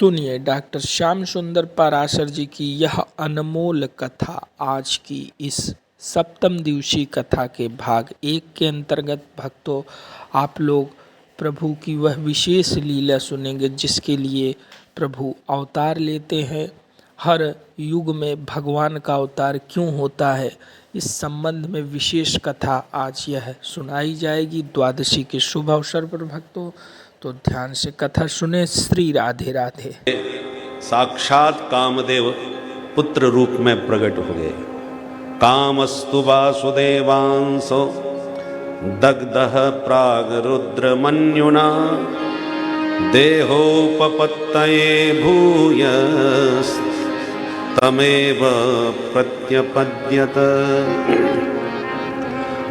सुनिए डॉक्टर श्याम सुंदर पाराशर जी की यह अनमोल कथा आज की इस सप्तम दिवसीय कथा के भाग 1 के अंतर्गत भक्तों आप लोग प्रभु की वह विशेष लीला सुनेंगे जिसके लिए प्रभु अवतार लेते हैं। हर युग में भगवान का अवतार क्यों होता है, इस संबंध में विशेष कथा आज यह सुनाई जाएगी द्वादशी के शुभ अवसर पर भक्तों, तो ध्यान से कथा सुने। श्री राधे राधे। साक्षात कामदेव पुत्र रूप में प्रकट हो गए। कामस्तु वासुदेवांसो दग्धः प्राग रुद्र मन्युना देहोपपत्तये भूय तमेव प्रत्यपद्यत।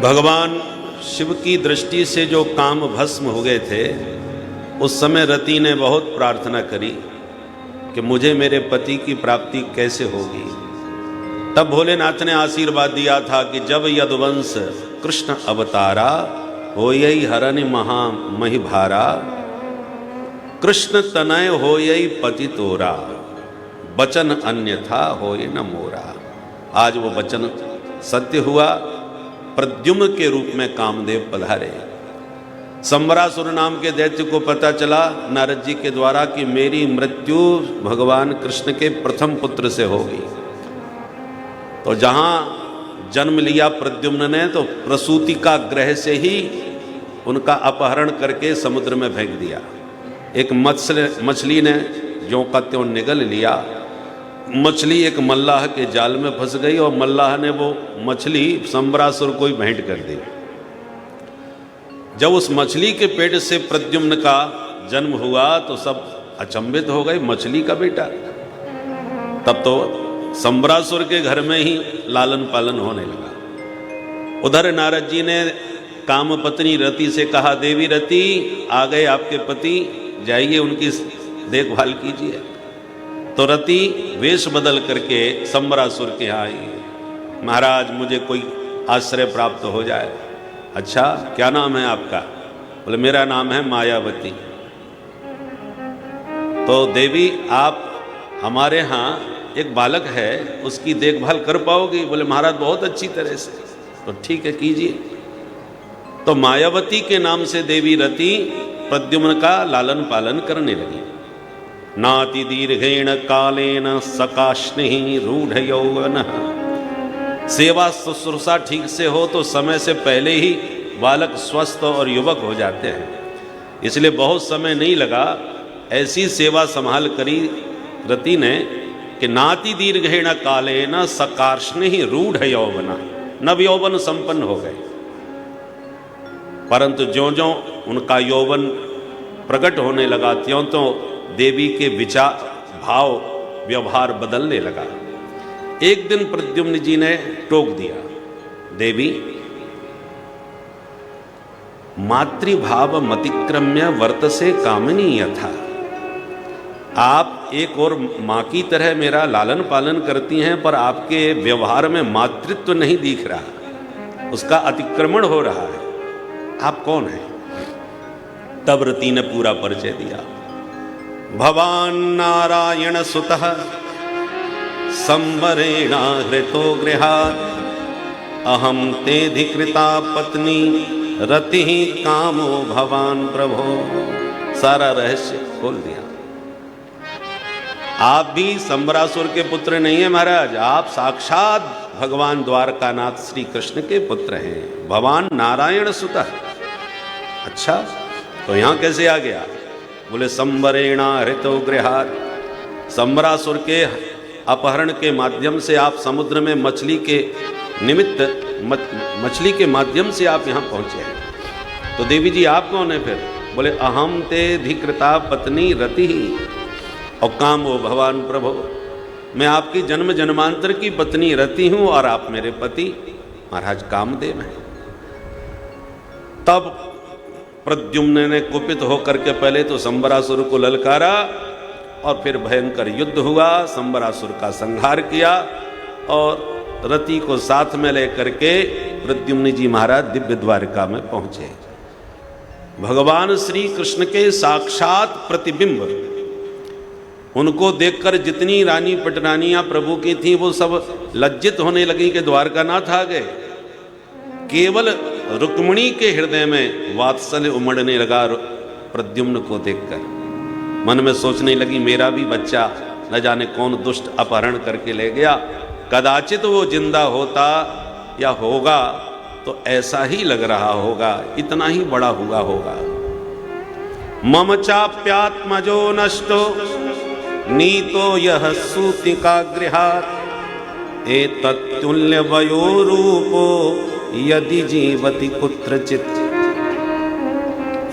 भगवान शिव की दृष्टि से जो काम भस्म हो गए थे, उस समय रति ने बहुत प्रार्थना करी कि मुझे मेरे पति की प्राप्ति कैसे होगी। तब भोलेनाथ ने आशीर्वाद दिया था कि जब यदुवंश कृष्ण अवतारा होयई हरनि महा महिभारा, कृष्ण तनय होयई पति तोरा, वचन अन्यथा होय न मोरा। आज वो वचन सत्य हुआ। प्रद्युम्न के रूप में कामदेव पधारे। संबरासुर नाम के दैत्य को पता चला नारद जी के द्वारा कि मेरी मृत्यु भगवान कृष्ण के प्रथम पुत्र से होगी। तो जहां जन्म लिया प्रद्युम्न ने, तो प्रसूति का ग्रह से ही उनका अपहरण करके समुद्र में फेंक दिया। एक मछली ने ज्यों का त्यों निगल लिया। मछली एक मल्लाह के जाल में फंस गई और मल्लाह ने वो मछली संबरासुर को ही भेंट कर दी। जब उस मछली के पेट से प्रद्युम्न का जन्म हुआ तो सब अचंभित हो गए, मछली का बेटा। तब तो संबरासुर के घर में ही लालन पालन होने लगा। उधर नारद जी ने काम पत्नी रति से कहा, देवी रति आ गए आपके पति, जाइए उनकी देखभाल कीजिए। तो रति वेश बदल करके संबरासुर के यहाँ आई। महाराज मुझे कोई आश्रय प्राप्त हो जाए। अच्छा क्या नाम है आपका? बोले मेरा नाम है मायावती। तो देवी आप हमारे यहाँ एक बालक है, उसकी देखभाल कर पाओगी? बोले महाराज बहुत अच्छी तरह से। तो ठीक है कीजिए। तो मायावती के नाम से देवी रति प्रद्युम्न का लालन पालन करने लगी। नाति दीर्घेण कालेन सकाष्णि रूढ़ यौवन। सेवा शुश्रूषा ठीक से हो तो समय से पहले ही बालक स्वस्थ और युवक हो जाते हैं। इसलिए बहुत समय नहीं लगा, ऐसी सेवा संभाल करी रति ने कि नाति दीर्घेण कालेन सकाष्णि रूढ़ यौवना, नव यौवन संपन्न हो गए। परंतु ज्यों ज्यों उनका यौवन प्रकट होने लगा, त्यों त्यों देवी के विचार भाव व्यवहार बदलने लगा। एक दिन प्रद्युम्न जी ने टोक दिया, देवी मातृभाव मतिक्रम्य वर्तसे कामिनी यथा। आप एक और माँ की तरह मेरा लालन पालन करती हैं, पर आपके व्यवहार में मातृत्व नहीं दिख रहा, उसका अतिक्रमण हो रहा है। आप कौन हैं? तब रति ने पूरा परिचय दिया। भवान नारायण सुतः संवरेणा हृतो गृहात्, अहम तेधिकृता पत्नी रति कामो भवान प्रभो। सारा रहस्य खोल दिया। आप भी संबरासुर के पुत्र नहीं है महाराज, आप साक्षात भगवान द्वारकानाथ श्री कृष्ण के पुत्र हैं। भवान नारायण सुतः। अच्छा तो यहां कैसे आ गया? बोले संवरेणा हृतो गृहात्। संबरासुर के अपहरण के माध्यम से आप समुद्र में मछली के निमित्त मछली के माध्यम से आप यहाँ पहुँचे हैं। तो देवी जी आप कौन है फिर? बोले अहम ते धिकृता पत्नी रति और कामो भगवान प्रभो। मैं आपकी जन्म जन्मांतर की पत्नी रति हूँ और आप मेरे पति महाराज कामदेव हैं। तब प्रद्युम्न ने कुपित होकर के पहले तो संबरासुर को ललकारा और फिर भयंकर युद्ध हुआ। संबरासुर का संहार किया और रति को साथ में लेकर के प्रद्युम्न जी महाराज दिव्य द्वारिका में पहुंचे। भगवान श्री कृष्ण के साक्षात प्रतिबिंब उनको देखकर जितनी रानी पटरानियां प्रभु की थीं वो सब लज्जित होने लगी कि द्वारकानाथ आ गए। केवल रुक्मिणी के हृदय में वात्सल्य उमड़ने लगा प्रद्युम्न को देखकर। मन में सोचने लगी मेरा भी बच्चा न जाने कौन दुष्ट अपहरण करके ले गया, कदाचित वो जिंदा होता या होगा तो ऐसा ही लग रहा होगा, इतना ही बड़ा हुआ होगा। मम चाप्यात्मजो नष्टो नीतो यह सूतिका गृहात् एतत्तुल्य वयो रूपो यदि जीवति कुत्रचित्।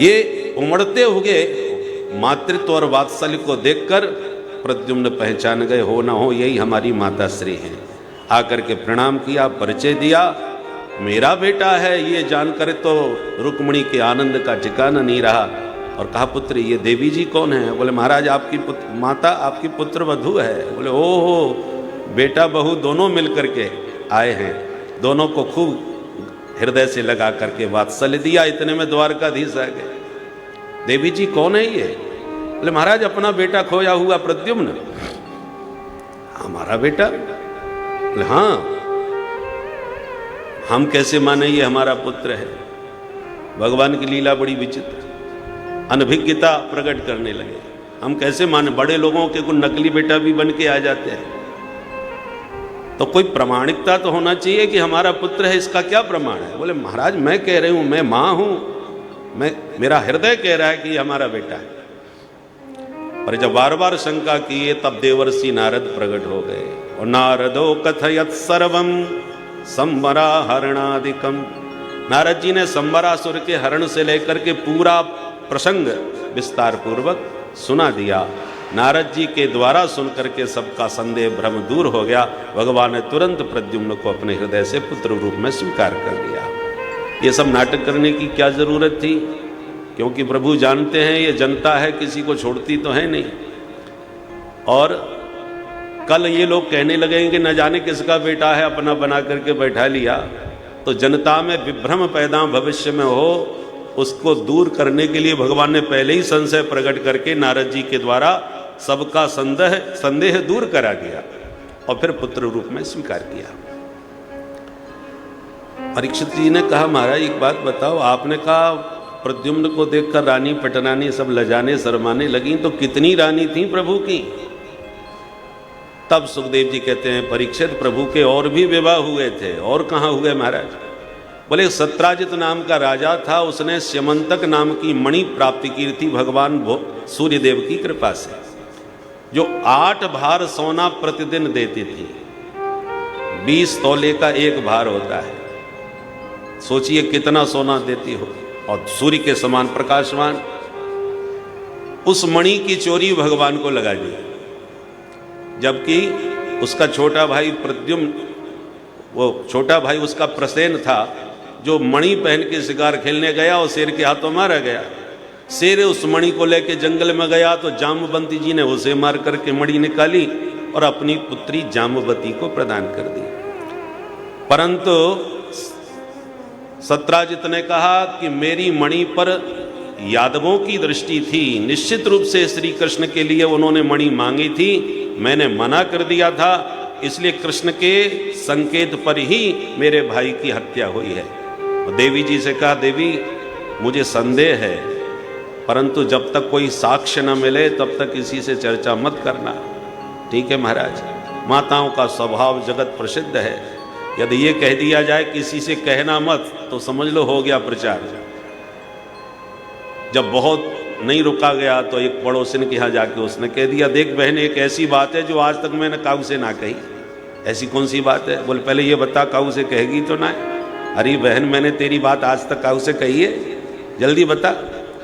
ये उमड़ते हुए मातृत्व और वात्सल्य को देखकर प्रद्युम्न पहचान गए, हो ना हो यही हमारी माता श्री हैं। आकर के प्रणाम किया, परिचय दिया, मेरा बेटा है ये जानकर तो रुक्मिणी के आनंद का ठिकाना नहीं रहा। और कहा पुत्र ये देवी जी कौन है? बोले महाराज आपकी माता आपकी पुत्र वधू है। बोले ओहो, बेटा बहू दोनों मिल करके आए हैं। दोनों को खूब हृदय से लगा करके वात्सल्य दिया। इतने में द्वारकाधीश आ गए। देवी जी कौन है ये? बोले महाराज अपना बेटा खोया हुआ प्रद्युम्न। हमारा बेटा? बोले हाँ, हम कैसे माने ये हमारा पुत्र है? भगवान की लीला बड़ी विचित्र, अनभिज्ञता प्रकट करने लगे। हम कैसे माने? बड़े लोगों के कोई नकली बेटा भी बन के आ जाते हैं, तो कोई प्रमाणिकता तो होना चाहिए कि हमारा पुत्र है, इसका क्या प्रमाण है? बोले महाराज मैं कह रही हूं, मैं मां हूं, मेरा हृदय कह रहा है कि हमारा बेटा है। पर जब बार बार शंका किए तब देवर्षि नारद प्रकट हो गए। और नारदो कथयत सर्वम संबरा हरणादिकम। नारद जी ने संबरासुर के हरण से लेकर के पूरा प्रसंग विस्तार पूर्वक सुना दिया। नारद जी के द्वारा सुनकर के सबका संदेह भ्रम दूर हो गया। भगवान ने तुरंत प्रद्युम्न को अपने हृदय से पुत्र रूप में स्वीकार कर लिया। ये सब नाटक करने की क्या जरूरत थी? क्योंकि प्रभु जानते हैं ये जनता है, किसी को छोड़ती तो है नहीं। और कल ये लोग कहने लगेंगे कि न जाने किसका बेटा है, अपना बना करके बैठा लिया, तो जनता में विभ्रम पैदा भविष्य में हो, उसको दूर करने के लिए भगवान ने पहले ही संशय प्रकट करके नारद जी के द्वारा सबका संदेह दूर करा दिया और फिर पुत्र रूप में स्वीकार किया। परीक्षित जी ने कहा महाराज एक बात बताओ, आपने कहा प्रद्युम्न को देखकर रानी पटरानी सब लजाने शर्माने लगी, तो कितनी रानी थी प्रभु की? तब सुखदेव जी कहते हैं परीक्षित प्रभु के और भी विवाह हुए थे। और कहाँ हुए महाराज? बोले सत्राजित नाम का राजा था, उसने स्यमंतक नाम की मणि प्राप्त की थी भगवान सूर्यदेव की कृपा से, जो 8 भार सोना प्रतिदिन देती थी। 20 तौले का एक भार होता है, सोचिए कितना सोना देती हो, और सूर्य के समान प्रकाशवान। उस मणि की चोरी भगवान को लगा दी, जबकि उसका छोटा भाई प्रद्युम्न, वो छोटा भाई उसका प्रसेन था, जो मणि पहन के शिकार खेलने गया और शेर के हाथों मारा गया। शेर उस मणि को लेके जंगल में गया तो जाम्बवती जी ने उसे मार करके मणि निकाली और अपनी पुत्री जाम्बवती को प्रदान कर दी। परंतु सत्राजित ने कहा कि मेरी मणि पर यादवों की दृष्टि थी, निश्चित रूप से श्री कृष्ण के लिए उन्होंने मणि मांगी थी, मैंने मना कर दिया था, इसलिए कृष्ण के संकेत पर ही मेरे भाई की हत्या हुई है। और देवी जी से कहा देवी मुझे संदेह है, परंतु जब तक कोई साक्ष्य न मिले तब तक किसी से चर्चा मत करना। ठीक है महाराज, माताओं का स्वभाव जगत प्रसिद्ध है, यदि ये कह दिया जाए किसी से कहना मत तो समझ लो हो गया प्रचार। जब बहुत नहीं रुका गया तो एक पड़ोसिन के यहाँ जाके उसने कह दिया देख बहन एक ऐसी बात है जो आज तक मैंने काऊ से ना कही। ऐसी कौन सी बात है? बोले पहले ये बता काऊ से कहेगी तो ना। अरे बहन मैंने तेरी बात आज तक काऊ से कही है, जल्दी बता।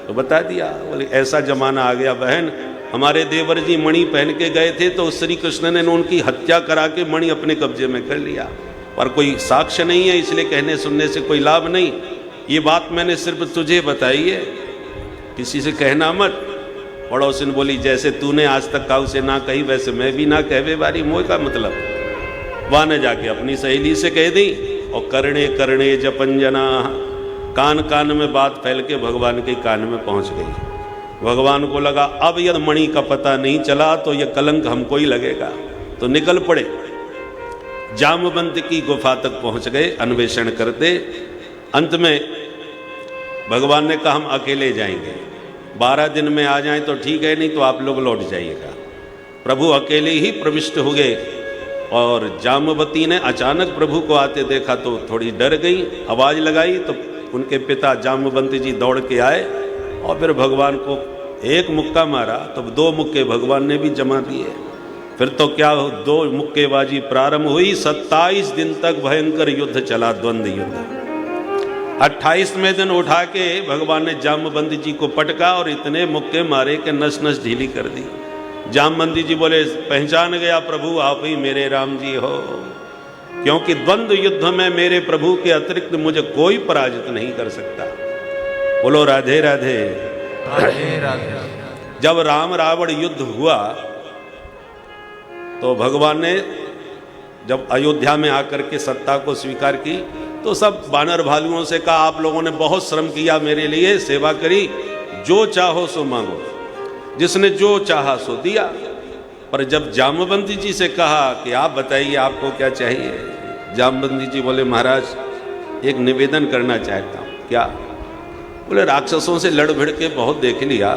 तो बता दिया। बोले ऐसा जमाना आ गया बहन, हमारे देवर जी मणि पहन के गए थे तो श्री कृष्ण ने उनकी हत्या करा के मणि अपने कब्जे में कर लिया, पर कोई साक्ष्य नहीं है, इसलिए कहने सुनने से कोई लाभ नहीं। ये बात मैंने सिर्फ तुझे बताई है, किसी से कहना मत। पड़ोसिन बोली जैसे तूने आज तक काऊ से ना कही वैसे मैं भी ना कहवे बारी मोह का मतलब। वहां ने जाके अपनी सहेली से कह दी और करणे करणे जपंजना, कान कान में बात फैल के भगवान के कान में पहुंच गई। भगवान को लगा अब यदि मणि का पता नहीं चला तो यह कलंक हमको ही लगेगा, तो निकल पड़े। जामवंत की गुफा तक पहुंच गए अन्वेषण करते। अंत में भगवान ने कहा हम अकेले जाएंगे, 12 दिन में आ जाएं तो ठीक है, नहीं तो आप लोग लौट जाइएगा। प्रभु अकेले ही प्रविष्ट हो गए और जामवती ने अचानक प्रभु को आते देखा तो थोड़ी डर गई, आवाज लगाई तो उनके पिता जामवंत जी दौड़ के आए और फिर भगवान को एक मुक्का मारा तो 2 मुक्के भगवान ने भी जमा दिए। फिर तो क्या 2 मुक्केबाजी प्रारंभ हुई। 27 दिन तक भयंकर युद्ध चला, द्वंद्व युद्ध। 28वें दिन उठा के भगवान ने जामवंत जी को पटका और इतने मुक्के मारे कि नस नस ढीली कर दी। जामवंत जी बोले पहचान गया प्रभु आप ही मेरे राम जी हो, क्योंकि द्वंद्व युद्ध में मेरे प्रभु के अतिरिक्त मुझे कोई पराजित नहीं कर सकता। बोलो राधे राधे राधे राधे। जब राम रावण युद्ध हुआ तो भगवान ने जब अयोध्या में आकर के सत्ता को स्वीकार की तो सब बानर भालुओं से कहा आप लोगों ने बहुत श्रम किया मेरे लिए, सेवा करी, जो चाहो सो मांगो। जिसने जो चाहा सो दिया। पर जब जामवंत जी से कहा कि आप बताइए आपको क्या चाहिए, जामवंत जी बोले महाराज एक निवेदन करना चाहता हूँ। क्या? बोले राक्षसों से लड़ भिड़ के बहुत देख लिया,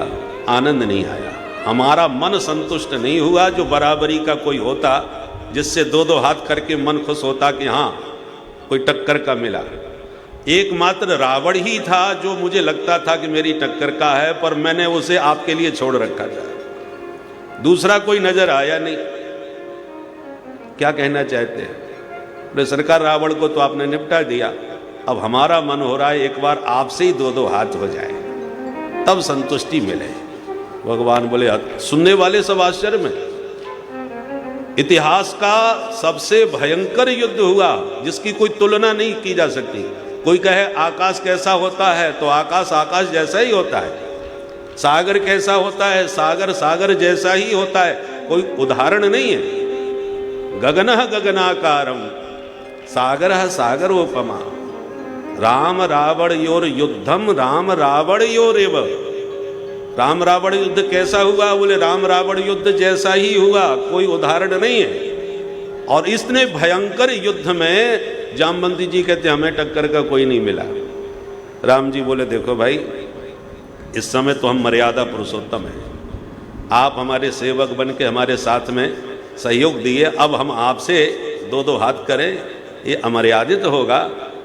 आनंद नहीं आया, हमारा मन संतुष्ट नहीं हुआ। जो बराबरी का कोई होता जिससे 2-2 हाथ करके मन खुश होता कि हाँ कोई टक्कर का मिला। एकमात्र रावण ही था जो मुझे लगता था कि मेरी टक्कर का है, पर मैंने उसे आपके लिए छोड़ रखा था, दूसरा कोई नजर आया नहीं। क्या कहना चाहते हैं? बोले सरकार रावण को तो आपने निपटा दिया, अब हमारा मन हो रहा है एक बार आपसे ही 2-2 हाथ हो जाए तब संतुष्टि मिले। भगवान बोले सुनने वाले सब आश्चर्य में। इतिहास का सबसे भयंकर युद्ध हुआ जिसकी कोई तुलना नहीं की जा सकती। कोई कहे आकाश कैसा होता है तो आकाश आकाश जैसा ही होता है, सागर कैसा होता है सागर सागर जैसा ही होता है, कोई उदाहरण नहीं है। गगनः गगनाकारम सागरः सागरोपमा राम रावणयोर युद्धम राम रावणयोरेव। राम रावण युद्ध कैसा हुआ? बोले राम रावण युद्ध जैसा ही हुआ, कोई उदाहरण नहीं है। और इसने भयंकर युद्ध में जामवंत जी कहते हमें टक्कर का कोई नहीं मिला। राम जी बोले देखो भाई इस समय तो हम मर्यादा पुरुषोत्तम हैं, आप हमारे सेवक बन के हमारे साथ में सहयोग दिए, अब हम आपसे 2-2 हाथ करें ये अमर्यादित होगा।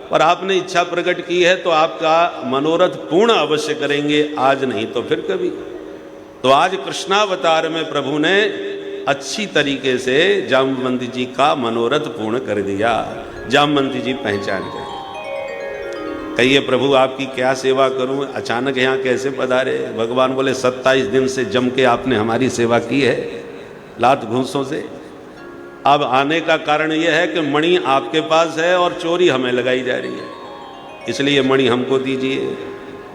पर आपने इच्छा प्रकट की है तो आपका मनोरथ पूर्ण अवश्य करेंगे, आज नहीं तो फिर कभी। तो आज कृष्णावतार में प्रभु ने अच्छी तरीके से जामवंत जी का मनोरथ पूर्ण कर दिया। जामवंत जी पहचान गए। कहिए प्रभु आपकी क्या सेवा करूं, अचानक यहाँ कैसे पधारे? भगवान बोले 27 दिन से जम के आपने हमारी सेवा की है लात घूंसों से। अब आने का कारण यह है कि मणि आपके पास है और चोरी हमें लगाई जा रही है, इसलिए मणि हमको दीजिए,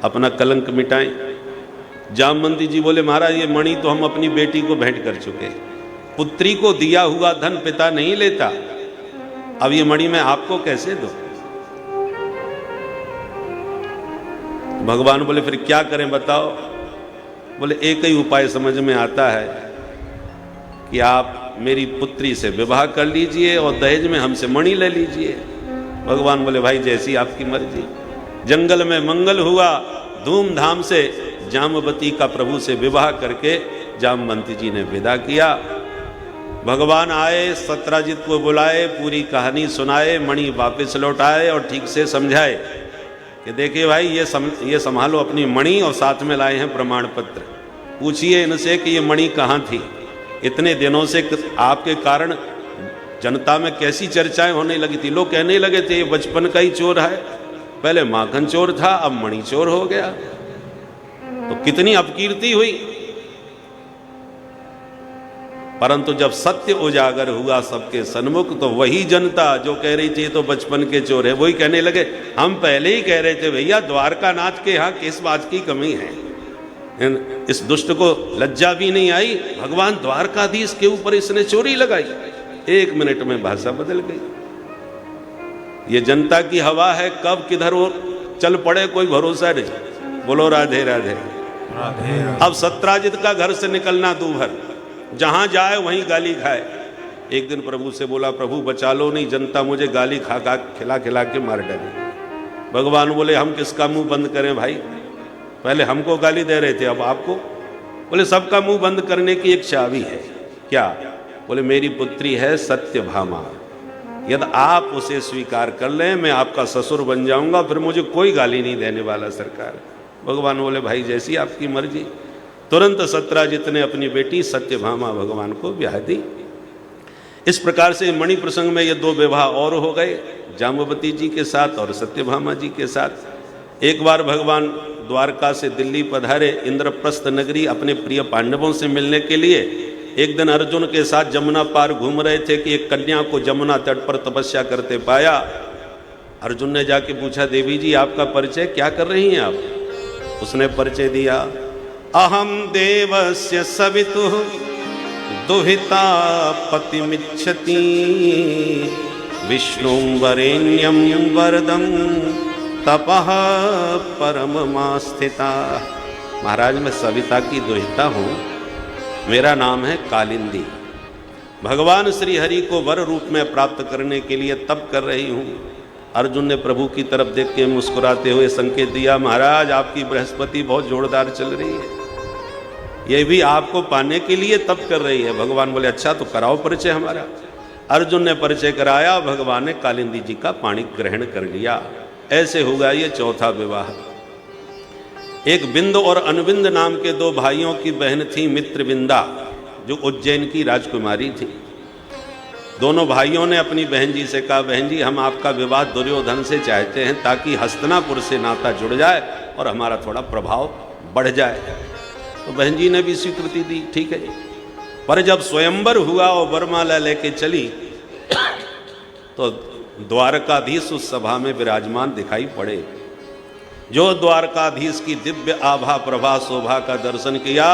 अपना कलंक मिटाएं। जामवंत जी बोले महाराज ये मणि तो हम अपनी बेटी को भेंट कर चुके, पुत्री को दिया हुआ धन पिता नहीं लेता, अब ये मणि मैं आपको कैसे दूं? भगवान बोले फिर क्या करें बताओ? बोले एक ही उपाय समझ में आता है कि आप मेरी पुत्री से विवाह कर लीजिए और दहेज में हमसे मणि ले लीजिए। भगवान बोले भाई जैसी आपकी मर्जी। जंगल में मंगल हुआ, धूमधाम से जामवती का प्रभु से विवाह करके जामवंत जी ने विदा किया। भगवान आए, सत्राजित को बुलाए, पूरी कहानी सुनाए, मणि वापस लौटाए और ठीक से समझाए कि देखिए भाई ये संभालो अपनी मणि, और साथ में लाए हैं प्रमाण पत्र। पूछिए इनसे कि ये मणि कहाँ थी, इतने दिनों से आपके कारण जनता में कैसी चर्चाएं होने लगी थी। लोग कहने लगे थे ये बचपन का ही चोर है, पहले माखन चोर था अब मणि चोर हो गया, तो कितनी अपकीर्ति हुई। परंतु जब सत्य उजागर हुआ सबके सन्मुख तो वही जनता जो कह रही थी तो बचपन के चोर है, वही कहने लगे हम पहले ही कह रहे थे भैया द्वारकानाथ के यहाँ किस बात की कमी है। इस दुष्ट को लज्जा भी नहीं आई, भगवान द्वारकाधीश के ऊपर इसने चोरी लगाई। 1 मिनट में भाषा बदल गई। ये जनता की हवा है, कब किधर वो चल पड़े कोई भरोसा नहीं। बोलो राधे राधे। राधे राधे। अब सत्राजित का घर से निकलना दूभर, जहां जाए वहीं गाली खाए। एक दिन प्रभु से बोला, प्रभु बचा लो, नहीं जनता मुझे गाली खा खा खिला खिला के मार डाली। भगवान बोले, हम किसका मुंह बंद करें भाई, पहले हमको गाली दे रहे थे, अब आपको। बोले, सबका मुंह बंद करने की एक चाबी है। क्या? बोले, मेरी पुत्री है सत्यभामा, यदि आप उसे स्वीकार कर लें मैं आपका ससुर बन जाऊंगा, फिर मुझे कोई गाली नहीं देने वाला सरकार। भगवान बोले, भाई जैसी आपकी मर्जी। तुरंत सत्राजित ने अपनी बेटी सत्यभामा भगवान को ब्याह दी। इस प्रकार से मणि प्रसंग में ये दो विवाह और हो गए, जाम्बवती जी के साथ और सत्यभामा जी के साथ। एक बार भगवान द्वारका से दिल्ली पधारे, इंद्रप्रस्थ नगरी, अपने प्रिय पांडवों से मिलने के लिए। एक दिन अर्जुन के साथ जमुना पार घूम रहे थे कि एक कन्या को जमुना तट पर तपस्या करते पाया। अर्जुन ने जाके पूछा, देवी जी आपका परिचय, क्या कर रही हैं आप? उसने परिचय दिया, अहम देवस्य सवितुः दुहिता पतिमिच्छति विष्णुं वरेण्यं वरदं तपः परममास्थिता। महाराज मैं सविता की दुहिता हूँ, मेरा नाम है कालिंदी। भगवान श्री हरि को वर रूप में प्राप्त करने के लिए तप कर रही हूँ। अर्जुन ने प्रभु की तरफ देख के मुस्कुराते हुए संकेत दिया, महाराज आपकी बृहस्पति बहुत जोरदार चल रही है, ये भी आपको पाने के लिए तप कर रही है। भगवान बोले, अच्छा तो कराओ परिचय हमारा। अर्जुन ने परिचय कराया, भगवान ने कालिंदी जी का पाणी ग्रहण कर लिया। ऐसे होगा ये चौथा विवाह। एक बिंद और अनविंद नाम के दो भाइयों की बहन थी मित्रविंदा, जो उज्जैन की राजकुमारी थी। दोनों भाइयों ने अपनी बहन जी से कहा, बहन जी हम आपका विवाह दुर्योधन से चाहते हैं, ताकि हस्तिनापुर से नाता जुड़ जाए और हमारा थोड़ा प्रभाव बढ़ जाए। तो बहन जी ने भी स्वीकृति दी, ठीक है। पर जब स्वयंवर हुआ और वरमाला लेके चली तो द्वारकाधीश उस सभा में विराजमान दिखाई पड़े। जो द्वारकाधीश की दिव्य आभा प्रभा शोभा का दर्शन किया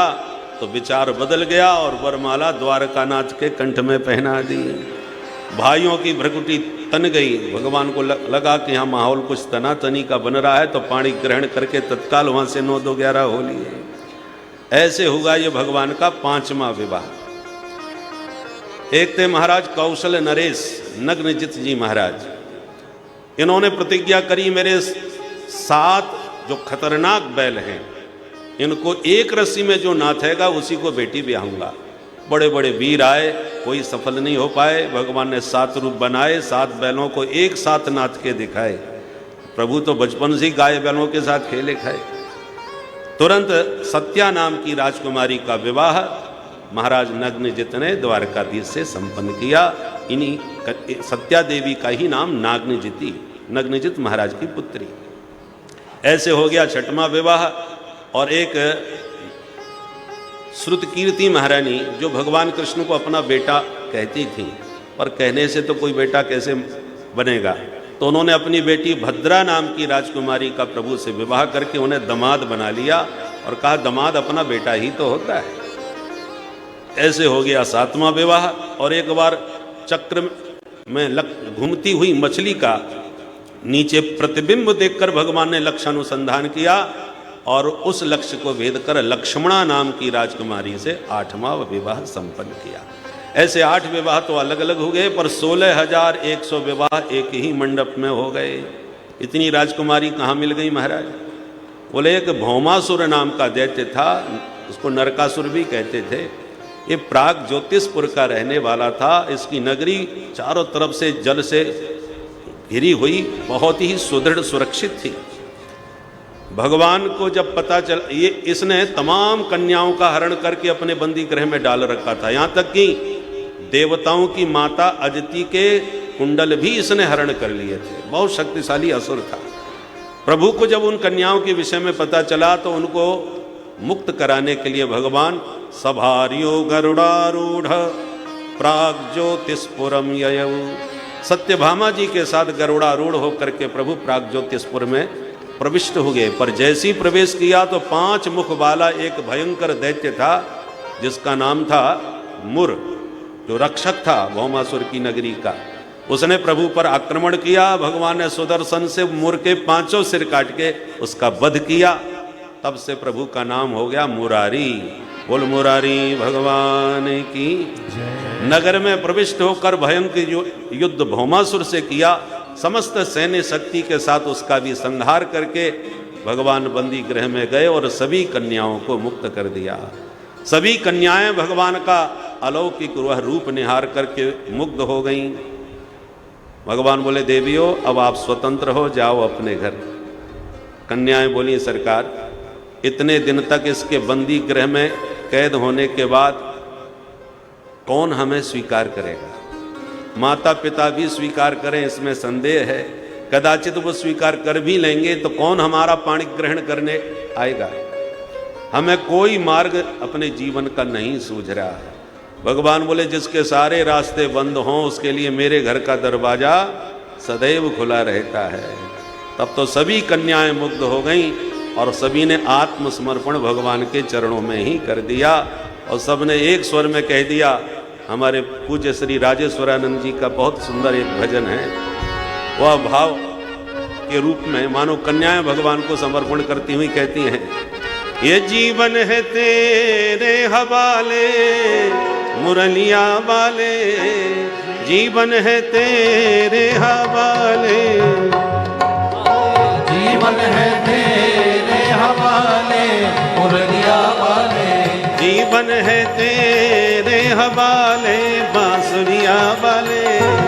तो विचार बदल गया और वरमाला द्वारकानाथ के कंठ में पहना दी। भाइयों की भ्रकुटी तन गई। भगवान को लगा कि यहाँ माहौल कुछ तनातनी का बन रहा है, तो पाणी ग्रहण करके तत्काल वहाँ से 9-2-11 हो लिए। ऐसे होगा ये भगवान का पांचवा विवाह। एक थे महाराज कौशल नरेश नग्नजित जी महाराज। इन्होंने प्रतिज्ञा करी, मेरे 7 जो खतरनाक बैल हैं इनको एक रस्सी में जो नाथेगा उसी को बेटी ब्याहूंगा। बड़े बड़े वीर आए, कोई सफल नहीं हो पाए। भगवान ने 7 रूप बनाए, 7 बैलों को एक साथ नाथ के दिखाए। प्रभु तो बचपन से गाय बैलों के साथ खेले खाए। तुरंत सत्या नाम की राजकुमारी का विवाह महाराज नग्नजित ने द्वारकाधीश से संपन्न किया। इन्हीं सत्या देवी का ही नाम नाग्नजिती, नग्नजित महाराज की पुत्री। ऐसे हो गया 6वां विवाह। और एक श्रुतकीर्ति महारानी, जो भगवान कृष्ण को अपना बेटा कहती थी, पर कहने से तो कोई बेटा कैसे बनेगा, तो उन्होंने अपनी बेटी भद्रा नाम की राजकुमारी का प्रभु से विवाह करके उन्हें दामाद बना लिया और कहा दामाद अपना बेटा ही तो होता है। ऐसे हो गया 7वां विवाह। और एक बार चक्र में घूमती हुई मछली का नीचे प्रतिबिंब देखकर भगवान ने लक्ष्य अनुसंधान किया और उस लक्ष्य को भेद कर लक्ष्मणा नाम की राजकुमारी से 8वां विवाह संपन्न किया। ऐसे 8 विवाह तो अलग अलग हो गए, पर 16,100 विवाह एक ही मंडप में हो गए। इतनी राजकुमारी कहाँ मिल गई महाराज? बोले एक भौमासुर नाम का दैत्य था, उसको नरकासुर भी कहते थे। ये प्राग ज्योतिषपुर का रहने वाला था। इसकी नगरी चारों तरफ से जल से घिरी हुई बहुत ही सुदृढ़ सुरक्षित थी। भगवान को जब पता चल, ये इसने तमाम कन्याओं का हरण करके अपने बंदी गृह में डाल रखा था। यहाँ तक कि देवताओं की माता अदिति के कुंडल भी इसने हरण कर लिए थे। बहुत शक्तिशाली असुर था। प्रभु को जब उन कन्याओं के विषय में पता चला तो उनको मुक्त कराने के लिए भगवान सभार्यो गरुड़ारूढ़ प्राग्ज्योतिषपुरम ययौ, सत्यभामा जी के साथ गरुड़ारूढ़ होकर के प्रभु प्राग्ज्योतिषपुर में प्रविष्ट हो गए। पर जैसी प्रवेश किया तो 5 मुख वाला एक भयंकर दैत्य था जिसका नाम था मुर, जो रक्षक था भौमासुर की नगरी का। उसने प्रभु पर आक्रमण किया। भगवान ने सुदर्शन से मुर के 5 सिर काट के उसका वध किया। तब से प्रभु का नाम हो गया मुरारी। बोल मुरारी भगवान की। नगर में प्रविष्ट होकर भयंकर युद्ध भौमासुर से किया, समस्त सैन्य शक्ति के साथ उसका भी संहार करके भगवान बंदी गृह में गए और सभी कन्याओं को मुक्त कर दिया। सभी कन्याएं भगवान का अलौकिक वह रूप निहार करके मुग्ध हो गईं। भगवान बोले देवियों अब आप स्वतंत्र हो, जाओ अपने घर। कन्याएं बोली सरकार इतने दिन तक इसके बंदी गृह में कैद होने के बाद कौन हमें स्वीकार करेगा? माता पिता भी स्वीकार करें इसमें संदेह है, कदाचित वो स्वीकार कर भी लेंगे तो कौन हमारा पाणी ग्रहण करने आएगा? हमें कोई मार्ग अपने जीवन का नहीं सूझ रहा है। भगवान बोले जिसके सारे रास्ते बंद हों उसके लिए मेरे घर का दरवाजा सदैव खुला रहता है। तब तो सभी कन्याएं मुग्ध हो गईं और सभी ने आत्मसमर्पण भगवान के चरणों में ही कर दिया और सबने एक स्वर में कह दिया। हमारे पूज्य श्री राजेश्वरानंद जी का बहुत सुंदर एक भजन है, वह भाव के रूप में मानो कन्याएं भगवान को समर्पण करती हुई कहती हैं, ये जीवन है तेरे हवाले मुरलिया वाले, जीवन है तेरे हवाले, जीवन है तेरे हवाले मुरलिया वाले, जीवन है तेरे हवाले बांसुरिया वाले,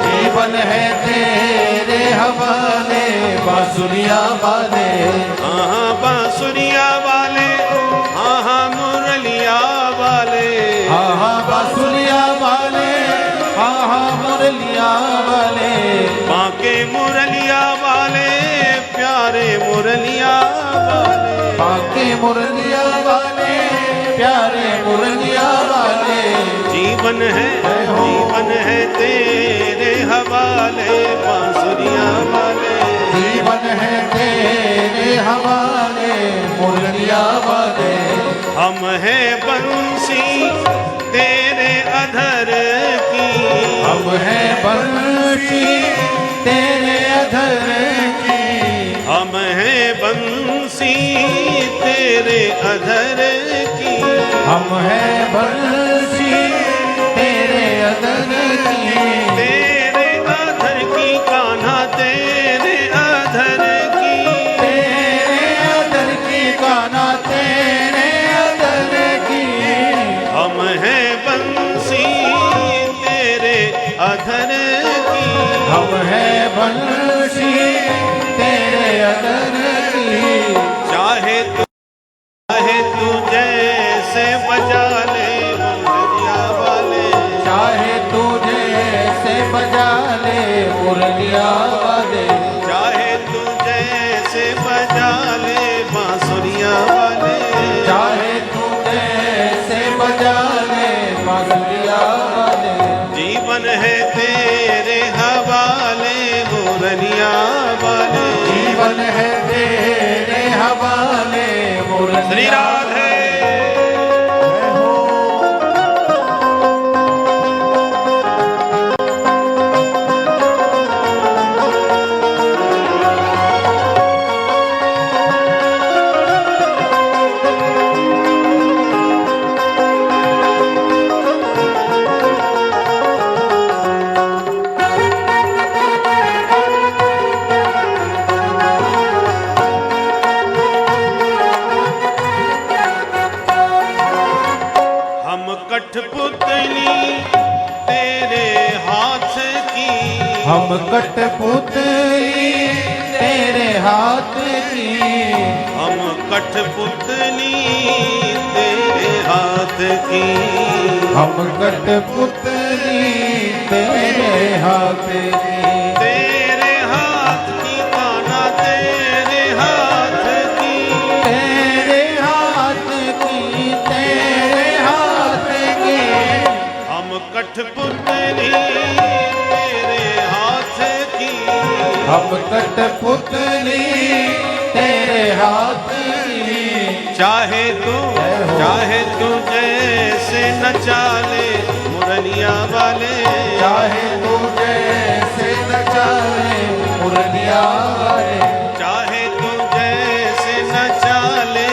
जीवन है तेरे हवाले बांसुरिया वाले, हाँ बांसुरिया वाले, हाँ मुरलिया वाले, हाँ बांसुरिया वाले, हाँ मुरलिया वाले, बांके मुरलिया वाले प्यारे मुरलिया वाले, बांके मुरलिया वाले प्यारे मुरलिया वाले, जीवन है तेरे हवाले बांसुरिया वाले, जीवन है तेरे हवाले मुरलिया वाले, हम हैं बंसी तेरे अधर की, हम हैं बंसी तेरे अधर की, हम हैं बंसी तेरे अधर की, हम हैं बंसी तेरे अधर की, तेरे अधर की कान्हा तेरे अधर की, तेरे अधर की कान्हा तेरे अधर की, हम हैं बंसी तेरे अधर की, हम हैं बंसी तेरे अधर की, चाहे तू जैसे बजा ले मुरलिया वाले, चाहे तू जैसे बजा ले मुरलिया वाले, चाहे तू जैसे बजा ले बांसुरिया वाले, चाहे तू जैसे बजा ले बांसुरिया वाले, जीवन है तेरे हवाले मुरलिया वाले, जीवन है तेरे हवाले मुरलिया श्री राधे। कठपुतली तेरे हाथ की, हम कठपुतली तेरे हाथ की, हम कठपुतली तेरे हाथ की, हम कठपुतली तेरे हाथ की, तेरे हाथ की कान्हा तेरे हाथ की, तेरे हाथ की, तेरे हाथ की, हम कठपुतली तेरे हाथ की, हम कठपुतली तेरे हाथ की, चाहे तू जैसे नचा ले मुरलिया वाले, चाहे तू जैसे नचा ले मुरलिया वाले, चाहे तू जैसे नचा ले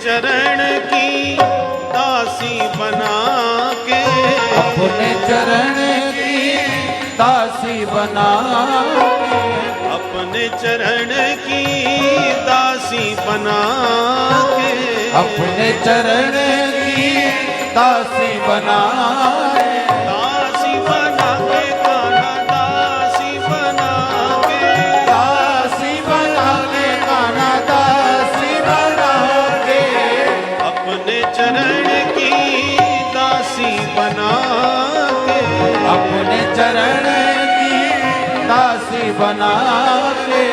चरण की दासी बना के, अपने चरण की दासी बना के, अपने चरण की दासी बना के, अपने चरण की दासी बना के, दासी बना के कान्हा दासी बना के, दासी बना के कान्हा दासी बना के, अपने चरण की दासी बना के, अपने चरण की दासी बना के,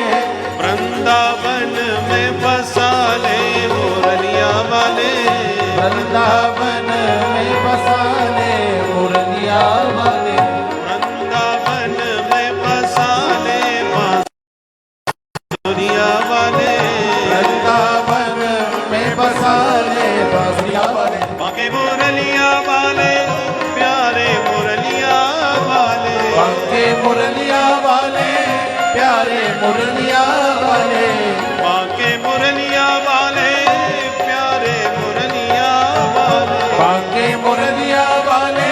वृंदावन में बसा ले मुरलिया वाले, वृंदावन में बसा ले मुरलिया वाले, वृंदावन में बसा ले बांसुरिया वाले, वृंदावन में बसा ले बांसुरिया वाले, बांके मुरलिया वाले प्यारे मुरलिया वाले, बांके मुरलिया वाले प्यारे मुरलिया वाले, बांके मुरलिया वाले प्यारे मुरलिया वाले, बांके मुरलिया वाले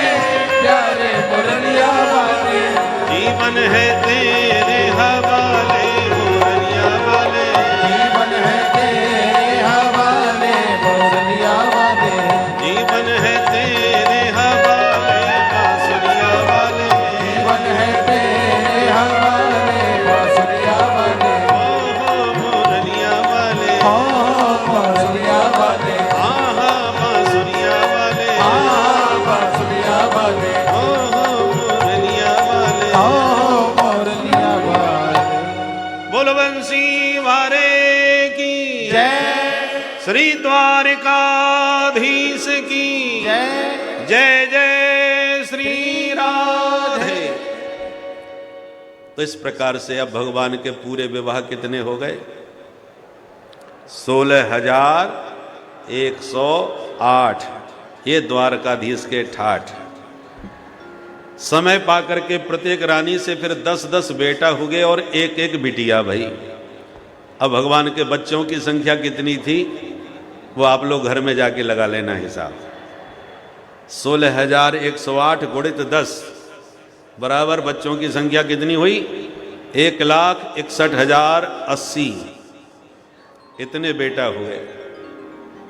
प्यारे मुरलिया वाले, जीवन है तेरे हवाले मुरलिया वाले, जीवन है तेरे हवाले मुरलिया वाले, जीवन है तेरे हवाले बांसुरिया वाले, जीवन है तेरे हवाले बांसुरिया वाले, हो मुरलिया वाले, हो बांसुरिया वाले, आहा बांसुरिया वाले, बांसुरिया वाले, हो मुरलिया वाले, हो मुरलिया वाले। बोल बंसी वारे की जय श्री द्वारिकाधीश की जय जय जय श्री राधे। तो इस प्रकार से अब भगवान के पूरे विवाह कितने हो गए? 16,108। ये द्वारकाधीश के ठाठ। समय पाकर के प्रत्येक रानी से फिर 10-10 बेटा हुए और एक एक बिटिया भाई। अब भगवान के बच्चों की संख्या कितनी थी वो आप लोग घर में जाके लगा लेना हिसाब। 16,108 गुणित 10 बराबर बच्चों की संख्या कितनी हुई? 1,61,080। इतने बेटा हुए।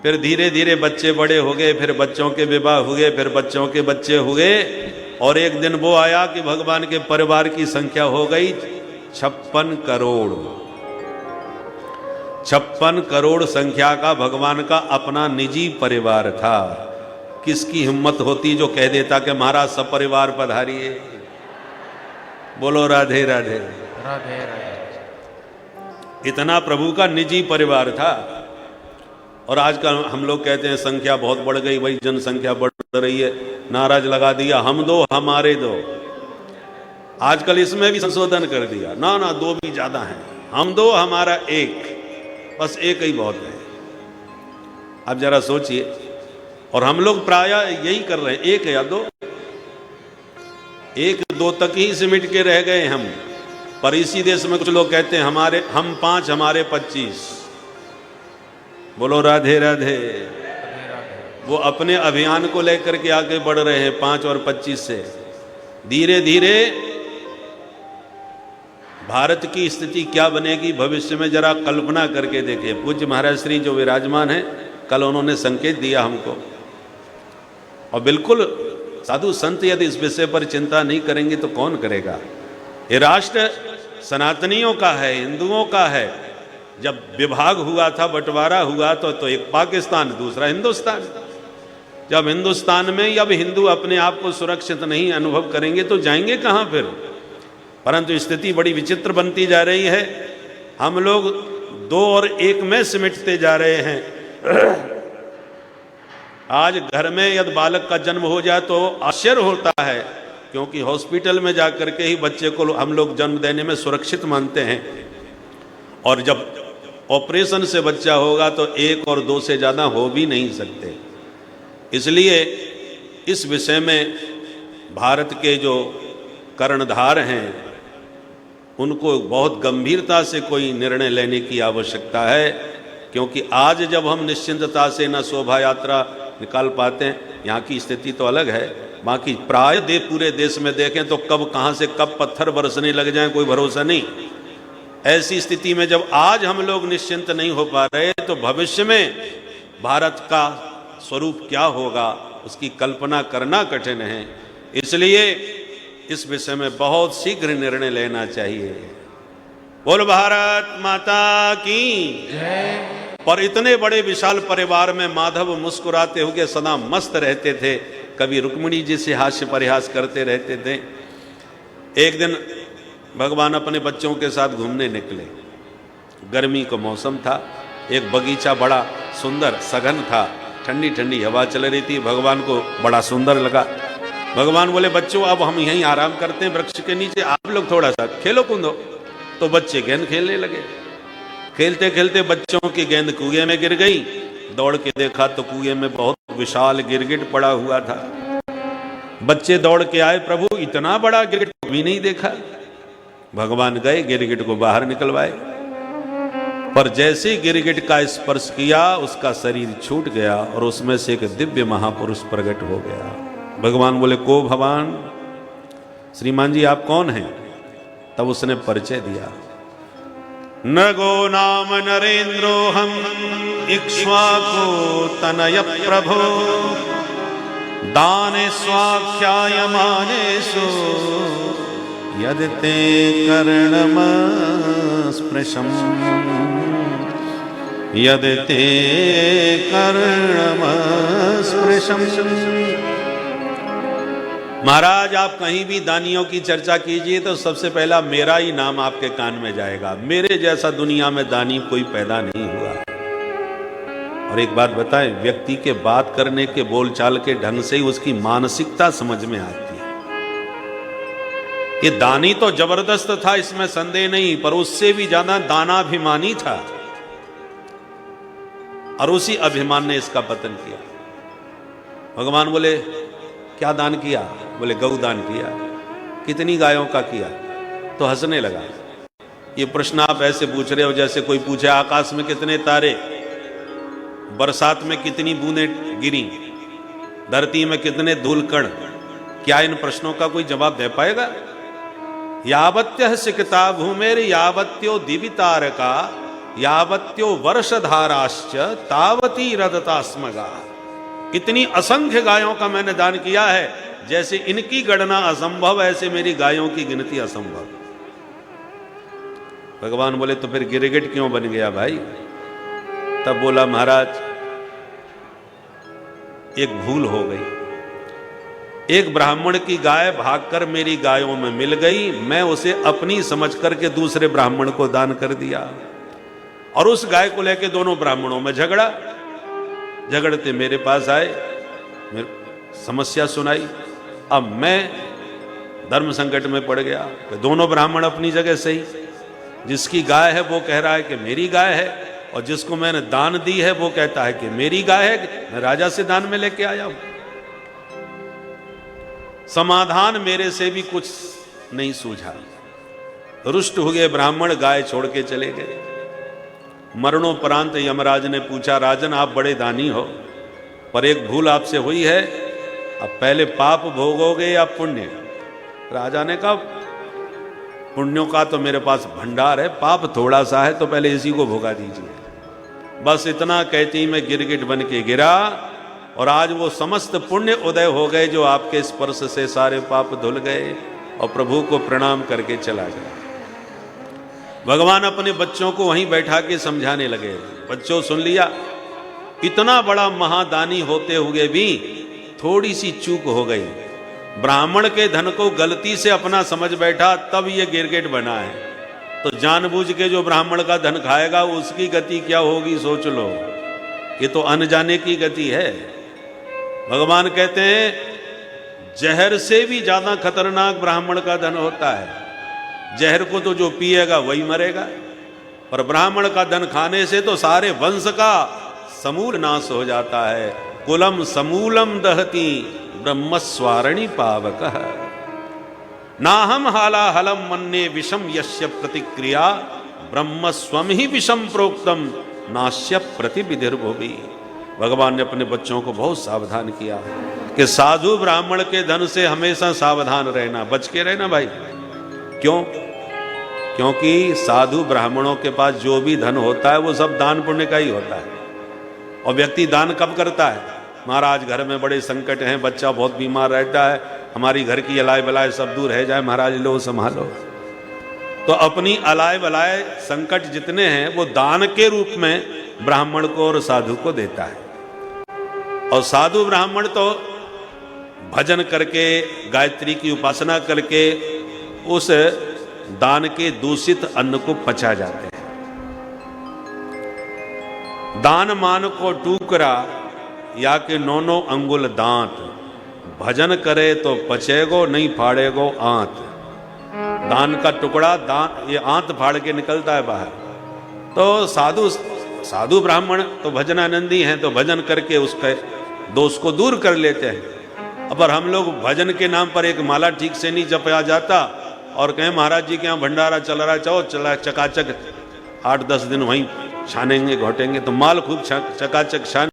फिर धीरे धीरे बच्चे बड़े हो गए, फिर बच्चों के विवाह हुए, फिर बच्चों के बच्चे हुए, और एक दिन वो आया कि भगवान के परिवार की संख्या हो गई 56 करोड़। 56 करोड़ संख्या का भगवान का अपना निजी परिवार था। किसकी हिम्मत होती जो कह देता कि महाराज सब परिवार पधारिए। बोलो राधे राधे। राधे राधे। इतना प्रभु का निजी परिवार था। और आजकल हम लोग कहते हैं संख्या बहुत बढ़ गई, भाई जनसंख्या बढ़ रही है, नाराज लगा दिया, हम दो हमारे दो। आजकल इसमें भी संशोधन कर दिया, ना ना दो भी ज्यादा हैं, हम दो हमारा एक, बस एक ही बहुत है। अब जरा सोचिए। और हम लोग प्राय यही कर रहे हैं, एक या दो, एक दो तक ही सिमट के रह गए हम। पर इसी देश में कुछ लोग कहते हैं हम 5 हमारे 25। बोलो राधे राधे। वो अपने अभियान को लेकर के आगे बढ़ रहे हैं 5 और 25 से। धीरे धीरे भारत की स्थिति क्या बनेगी भविष्य में जरा कल्पना करके देखिए। पूज्य महाराज श्री जो विराजमान है, कल उन्होंने संकेत दिया हमको। और बिल्कुल साधु संत यदि इस विषय पर चिंता नहीं करेंगे तो कौन करेगा। ये राष्ट्र सनातनियों का है, हिंदुओं का है। जब विभाग हुआ था, बंटवारा हुआ तो एक पाकिस्तान, दूसरा हिंदुस्तान। जब हिंदुस्तान में अब हिंदू अपने आप को सुरक्षित नहीं अनुभव करेंगे तो जाएंगे कहां फिर। परंतु स्थिति बड़ी विचित्र बनती जा रही है। हम लोग 2 और 1 में सिमटते जा रहे हैं। आज घर में यदि बालक का जन्म हो जाए तो आश्चर्य होता है, क्योंकि हॉस्पिटल में जाकर के ही बच्चे को हम लोग जन्म देने में सुरक्षित मानते हैं। और जब ऑपरेशन से बच्चा होगा तो 1 और 2 से ज़्यादा हो भी नहीं सकते। इसलिए इस विषय में भारत के जो कर्णधार हैं उनको बहुत गंभीरता से कोई निर्णय लेने की आवश्यकता है क्योंकि आज जब हम निश्चिंतता से न शोभा यात्रा निकाल पाते हैं, यहाँ की स्थिति तो अलग है, बाकी प्राय पूरे देश में देखें तो कब कहाँ से कब पत्थर बरसने लग जाएं कोई भरोसा नहीं। ऐसी स्थिति में जब आज हम लोग निश्चिंत नहीं हो पा रहे तो भविष्य में भारत का स्वरूप क्या होगा उसकी कल्पना करना कठिन है। इसलिए इस विषय में बहुत शीघ्र निर्णय लेना चाहिए। बोल भारत माता की जय। पर इतने बड़े विशाल परिवार में माधव मुस्कुराते हुए सदा मस्त रहते थे, कभी रुक्मिणी जी से हास्य परिहास करते रहते थे। एक दिन भगवान अपने बच्चों के साथ घूमने निकले, गर्मी का मौसम था, एक बगीचा बड़ा सुंदर सघन था, ठंडी ठंडी हवा चल रही थी, भगवान को बड़ा सुंदर लगा। भगवान बोले बच्चों अब हम यहीं आराम करते हैं वृक्ष के नीचे, आप लोग थोड़ा सा खेलो कूदो। तो बच्चे गेंद खेलने लगे, खेलते खेलते बच्चों की गेंद कुएं में गिर गई। दौड़ के देखा तो कुएं में बहुत विशाल गिरगिट पड़ा हुआ था। बच्चे दौड़ के आए, प्रभु इतना बड़ा गिरगिट भी नहीं देखा। भगवान गए, गिरगिट को बाहर निकलवाए, पर जैसे ही गिरगिट का स्पर्श किया उसका शरीर छूट गया और उसमें से एक दिव्य महापुरुष प्रकट हो गया। भगवान बोले को भगवान, श्रीमान जी आप कौन हैं? तब उसने परिचय दिया, नगो नाम नरेंद्रो हम इक्ष्वाकु तनय प्रभो दाने स्वाख्यायमानेषु यदते कर्णम स्पृशम यदते कर्णम स्पृशम। महाराज आप कहीं भी दानियों की चर्चा कीजिए तो सबसे पहला मेरा ही नाम आपके कान में जाएगा। मेरे जैसा दुनिया में दानी कोई पैदा नहीं हुआ। और एक बात बताएं, व्यक्ति के बात करने के बोलचाल के ढंग से ही उसकी मानसिकता समझ में आती है। ये दानी तो जबरदस्त था, इसमें संदेह नहीं, पर उससे भी ज्यादा दानाभिमानी था और उसी अभिमान ने इसका पतन किया। भगवान बोले क्या दान किया? बोले गौ दान किया। कितनी गायों का किया? तो हंसने लगा। ये प्रश्न आप ऐसे पूछ रहे हो जैसे कोई पूछे आकाश में कितने तारे, बरसात में कितनी बूंदें गिरी, धरती में कितने धूलकण। क्या इन प्रश्नों का कोई जवाब दे पाएगा? यावत्य सिकता भूमेर यावत्यो दिवितारका यावत्यो वर्षधाराश्च तावती रदता स्मगा। इतनी असंख्य गायों का मैंने दान किया है, जैसे इनकी गणना असंभव ऐसे मेरी गायों की गिनती असंभव। भगवान बोले तो फिर गिरगिट क्यों बन गया भाई? तब बोला महाराज एक भूल हो गई। एक ब्राह्मण की गाय भागकर मेरी गायों में मिल गई, मैं उसे अपनी समझ करके दूसरे ब्राह्मण को दान कर दिया और उस गाय को लेकर दोनों ब्राह्मणों में झगड़ा। झगड़ते मेरे पास आए, समस्या सुनाई। अब मैं धर्म संकट में पड़ गया। दोनों ब्राह्मण अपनी जगह सही, जिसकी गाय है वो कह रहा है कि मेरी गाय है, और जिसको मैंने दान दी है वो कहता है कि मेरी गाय है, मैं राजा से दान में लेके आया हूं। समाधान मेरे से भी कुछ नहीं सूझा। रुष्ट हुए ब्राह्मण गाय छोड़ के चले गए। मरणोपरांत यमराज ने पूछा, राजन आप बड़े दानी हो, पर एक भूल आपसे हुई है, अब पहले पाप भोगोगे या पुण्य? राजा ने कहा पुण्यों का तो मेरे पास भंडार है, पाप थोड़ा सा है, तो पहले इसी को भोगा दीजिए। बस इतना कहते ही मैं गिरगिट बन के गिरा और आज वो समस्त पुण्य उदय हो गए जो आपके स्पर्श से सारे पाप धुल गए और प्रभु को प्रणाम करके चला गया। भगवान अपने बच्चों को वहीं बैठा के समझाने लगे। बच्चों सुन लिया, इतना बड़ा महादानी होते हुए भी थोड़ी सी चूक हो गई। ब्राह्मण के धन को गलती से अपना समझ बैठा, तब ये गिरगिट बना है। तो जानबूझ के जो ब्राह्मण का धन खाएगा उसकी गति क्या होगी सोच लो। ये तो अनजाने की गति है। भगवान कहते हैं जहर से भी ज्यादा खतरनाक ब्राह्मण का धन होता है। जहर को तो जो पिएगा वही मरेगा, पर ब्राह्मण का धन खाने से तो सारे वंश का समूल नाश हो जाता है। कुलम समूलम दहती ब्रह्मस्वारणि पावकः नाहम हालाहलम मन्ने विषम यस्य प्रतिक्रिया ब्रह्मस्वम ही विषम प्रोक्तम नाश्य प्रतिविधिर्भुवि। भगवान ने अपने बच्चों को बहुत सावधान किया कि साधु ब्राह्मण के धन से हमेशा सावधान रहना, बच के रहना भाई। क्यों? क्योंकि साधु ब्राह्मणों के पास जो भी धन होता है वो सब दान पुण्य का ही होता है। और व्यक्ति दान कब करता है? महाराज घर में बड़े संकट हैं, बच्चा बहुत बीमार रहता है, हमारी घर की अलाय बलाय सब दूर रह जाए, महाराज लो संभालो। तो अपनी अलाय बलाय संकट जितने हैं वो दान के रूप में ब्राह्मण को और साधु को देता है। और साधु ब्राह्मण तो भजन करके, गायत्री की उपासना करके उस दान के दूषित अन्न को पचा जाते हैं। दान मान को टूकरा या के 9 अंगुल दांत, भजन करे तो पचेगो नहीं फाड़ेगो आंत। दान का टुकड़ा दान ये आंत फाड़ के निकलता है बाहर। तो साधु ब्राह्मण तो भजनानंदी हैं, तो भजन करके उसके दोष को दूर कर लेते हैं। अब हम लोग भजन के नाम पर एक माला ठीक से नहीं जपया जाता और कहें महाराज जी के यहाँ भंडारा चल रहा है, चलो चला चकाचक 8-10 दिन वहीं छानेंगे घोटेंगे, तो माल खूब चकाचक छान।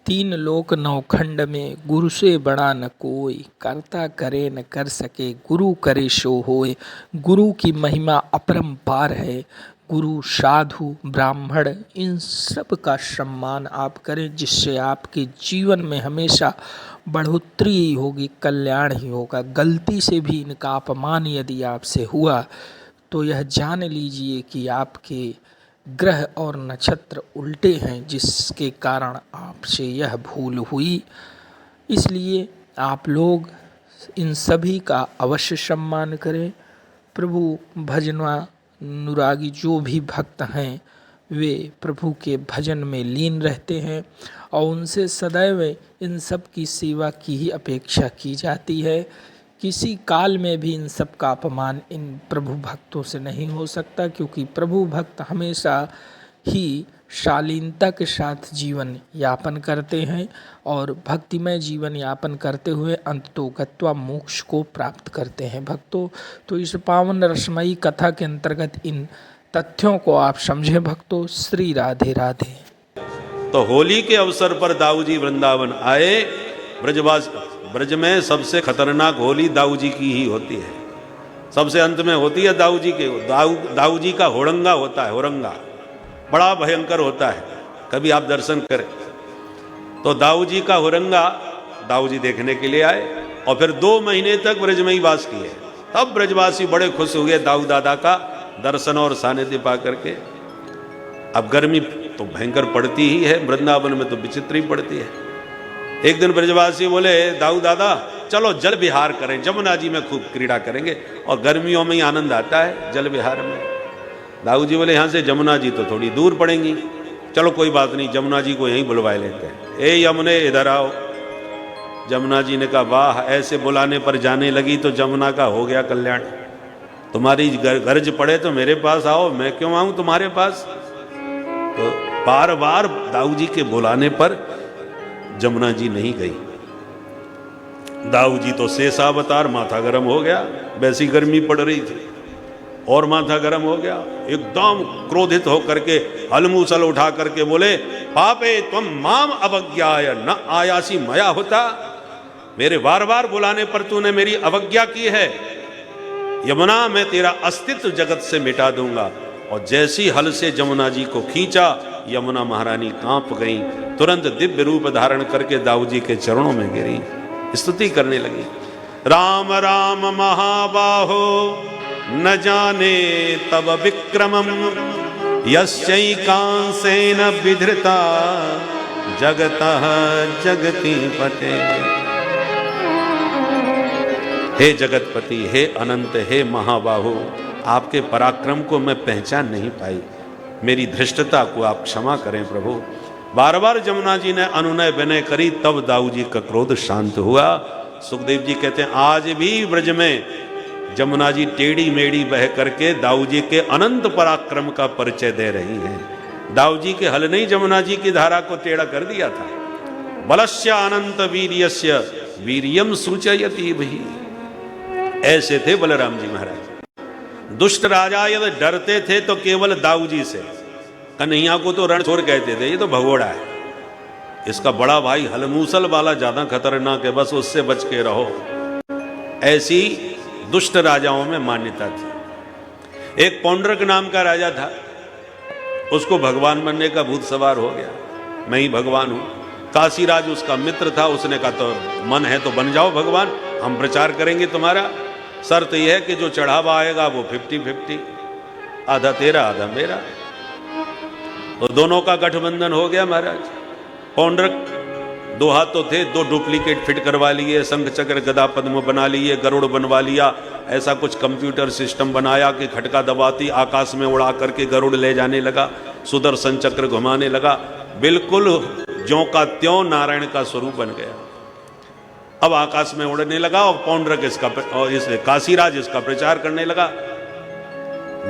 3 लोक 9 खंड में गुरु से बड़ा न कोई, करता करे न कर सके, गुरु करे सो होए। गुरु की महिमा अपरंपार है। गुरु, साधु, ब्राह्मण, इन सब का सम्मान आप करें, जिससे आपके जीवन में हमेशा बढ़ोतरी ही होगी, कल्याण ही होगा। गलती से भी इनका अपमान यदि आपसे हुआ तो यह जान लीजिए कि आपके ग्रह और नक्षत्र उल्टे हैं, जिसके कारण आपसे यह भूल हुई। इसलिए आप लोग इन सभी का अवश्य सम्मान करें। प्रभु भजनवा अनुरागी जो भी भक्त हैं वे प्रभु के भजन में लीन रहते हैं और उनसे सदैव इन सब की सेवा की ही अपेक्षा की जाती है। किसी काल में भी इन सब का अपमान इन प्रभु भक्तों से नहीं हो सकता, क्योंकि प्रभु भक्त हमेशा ही शालीनता के साथ जीवन यापन करते हैं और भक्तिमय जीवन यापन करते हुए अंततो गत्वा मोक्ष को प्राप्त करते हैं भक्तों। तो इस पावन रसमयी कथा के अंतर्गत इन तथ्यों को आप समझें भक्तों। श्री राधे राधे। तो होली के अवसर पर दाऊ जी वृंदावन आए। ब्रज में सबसे खतरनाक होली दाऊ जी की ही होती है, सबसे अंत में होती है दाऊ जी के। दाऊ जी का होड़ंगा होता है, होरंगा बड़ा भयंकर होता है, कभी आप दर्शन करें। तो दाऊ जी का होरंगा दाऊ जी देखने के लिए आए और फिर 2 महीने तक ब्रज में ही वास किए। तब ब्रजवासी बड़े खुश हुए दाऊ दादा का दर्शन और सानिध्य पा करके। अब गर्मी तो भयंकर पड़ती ही है, वृंदावन में तो विचित्र ही पड़ती है। एक दिन ब्रजवासी बोले दाऊ दादा चलो जल विहार करें, जमुना जी में खूब क्रीड़ा करेंगे, और गर्मियों में ही आनंद आता है जल विहार में। दाऊ जी बोले यहाँ से जमुना जी तो थोड़ी दूर पड़ेंगी, चलो कोई बात नहीं, जमुना जी को यहीं बुलवा लेते हैं। ए यमुने इधर आओ। जमुना जी ने कहा वाह, ऐसे बुलाने पर जाने लगी तो जमुना का हो गया कल्याण। तुम्हारी गर्ज पड़े तो मेरे पास आओ, मैं क्यों आऊं तुम्हारे पास। तो बार बार दाऊ जी के बुलाने पर जमुना जी नहीं गई। दाऊ जी तो शेषावतार, माथा गर्म हो गया, वैसी गर्मी पड़ रही थी और माथा गर्म हो गया। एकदम क्रोधित होकर के हलमूसल उठा करके बोले पापे त्वम माम अवज्ञाय न आयासी मया होता। मेरे बार बार बुलाने पर तूने मेरी अवज्ञा की है। यमुना मैं तेरा अस्तित्व जगत से मिटा दूंगा। और जैसी हल से जमुना जी को खींचा, यमुना महारानी कांप गई, तुरंत दिव्य रूप धारण करके दाऊ जी के चरणों में गिरी, स्तुति करने लगी। राम राम महाबाहो न जाने तब विक्रमम, यश्चैकांसेन विधृता जगतः जगति पते। हे जगतपति, हे अनंत, हे महाबाहो, आपके पराक्रम को मैं पहचान नहीं पाई, मेरी धृष्टता को आप क्षमा करें प्रभु। बार बार जमुना जी ने अनुनय विनय करी, तब दाऊ जी का क्रोध शांत हुआ। सुखदेव जी कहते हैं आज भी ब्रज में जमुना जी टेढ़ी मेढ़ी बह करके दाऊ जी के अनंत पराक्रम का परिचय दे रही हैं। दाऊ जी के हल नहीं जमुना जी की धारा को टेढ़ा कर दिया था। बलस्य अनंत वीर्यस्य वीर्यम सूचयति भी, ऐसे थे बलराम जी महाराज। दुष्ट राजा यदि डरते थे तो केवल दाऊ जी से, कन्हैया को तो रणछोड़ कहते थे, ये तो भगोड़ा है। इसका बड़ा भाई हलमूसल वाला ज्यादा खतरनाक है, बस उससे बच के रहो। ऐसी दुष्ट राजाओं में मान्यता थी। एक पौंड्रक नाम का राजा था, उसको भगवान बनने का भूत सवार हो गया, मैं ही भगवान हूं। काशीराज उसका मित्र था, उसने कहा तो मन है तो बन जाओ भगवान, हम प्रचार करेंगे तुम्हारा। शर्त यह है कि जो चढ़ावा आएगा वो 50-50, आधा तेरा आधा मेरा। तो दोनों का गठबंधन हो गया महाराज। पौंड्रक 2 हाथ तो थे, 2 डुप्लीकेट फिट करवा लिए, शंख चक्र गदा पद्म बना लिए, गरुड़ बनवा लिया। ऐसा कुछ कंप्यूटर सिस्टम बनाया कि खटका दबाती आकाश में उड़ा करके गरुड़ ले जाने लगा, सुदर्शन चक्र घुमाने लगा। बिल्कुल ज्यों का त्यों नारायण का स्वरूप बन गया। अब आकाश में उड़ने लगा और पौंड्रक इसका और इस काशीराज इसका प्रचार करने लगा।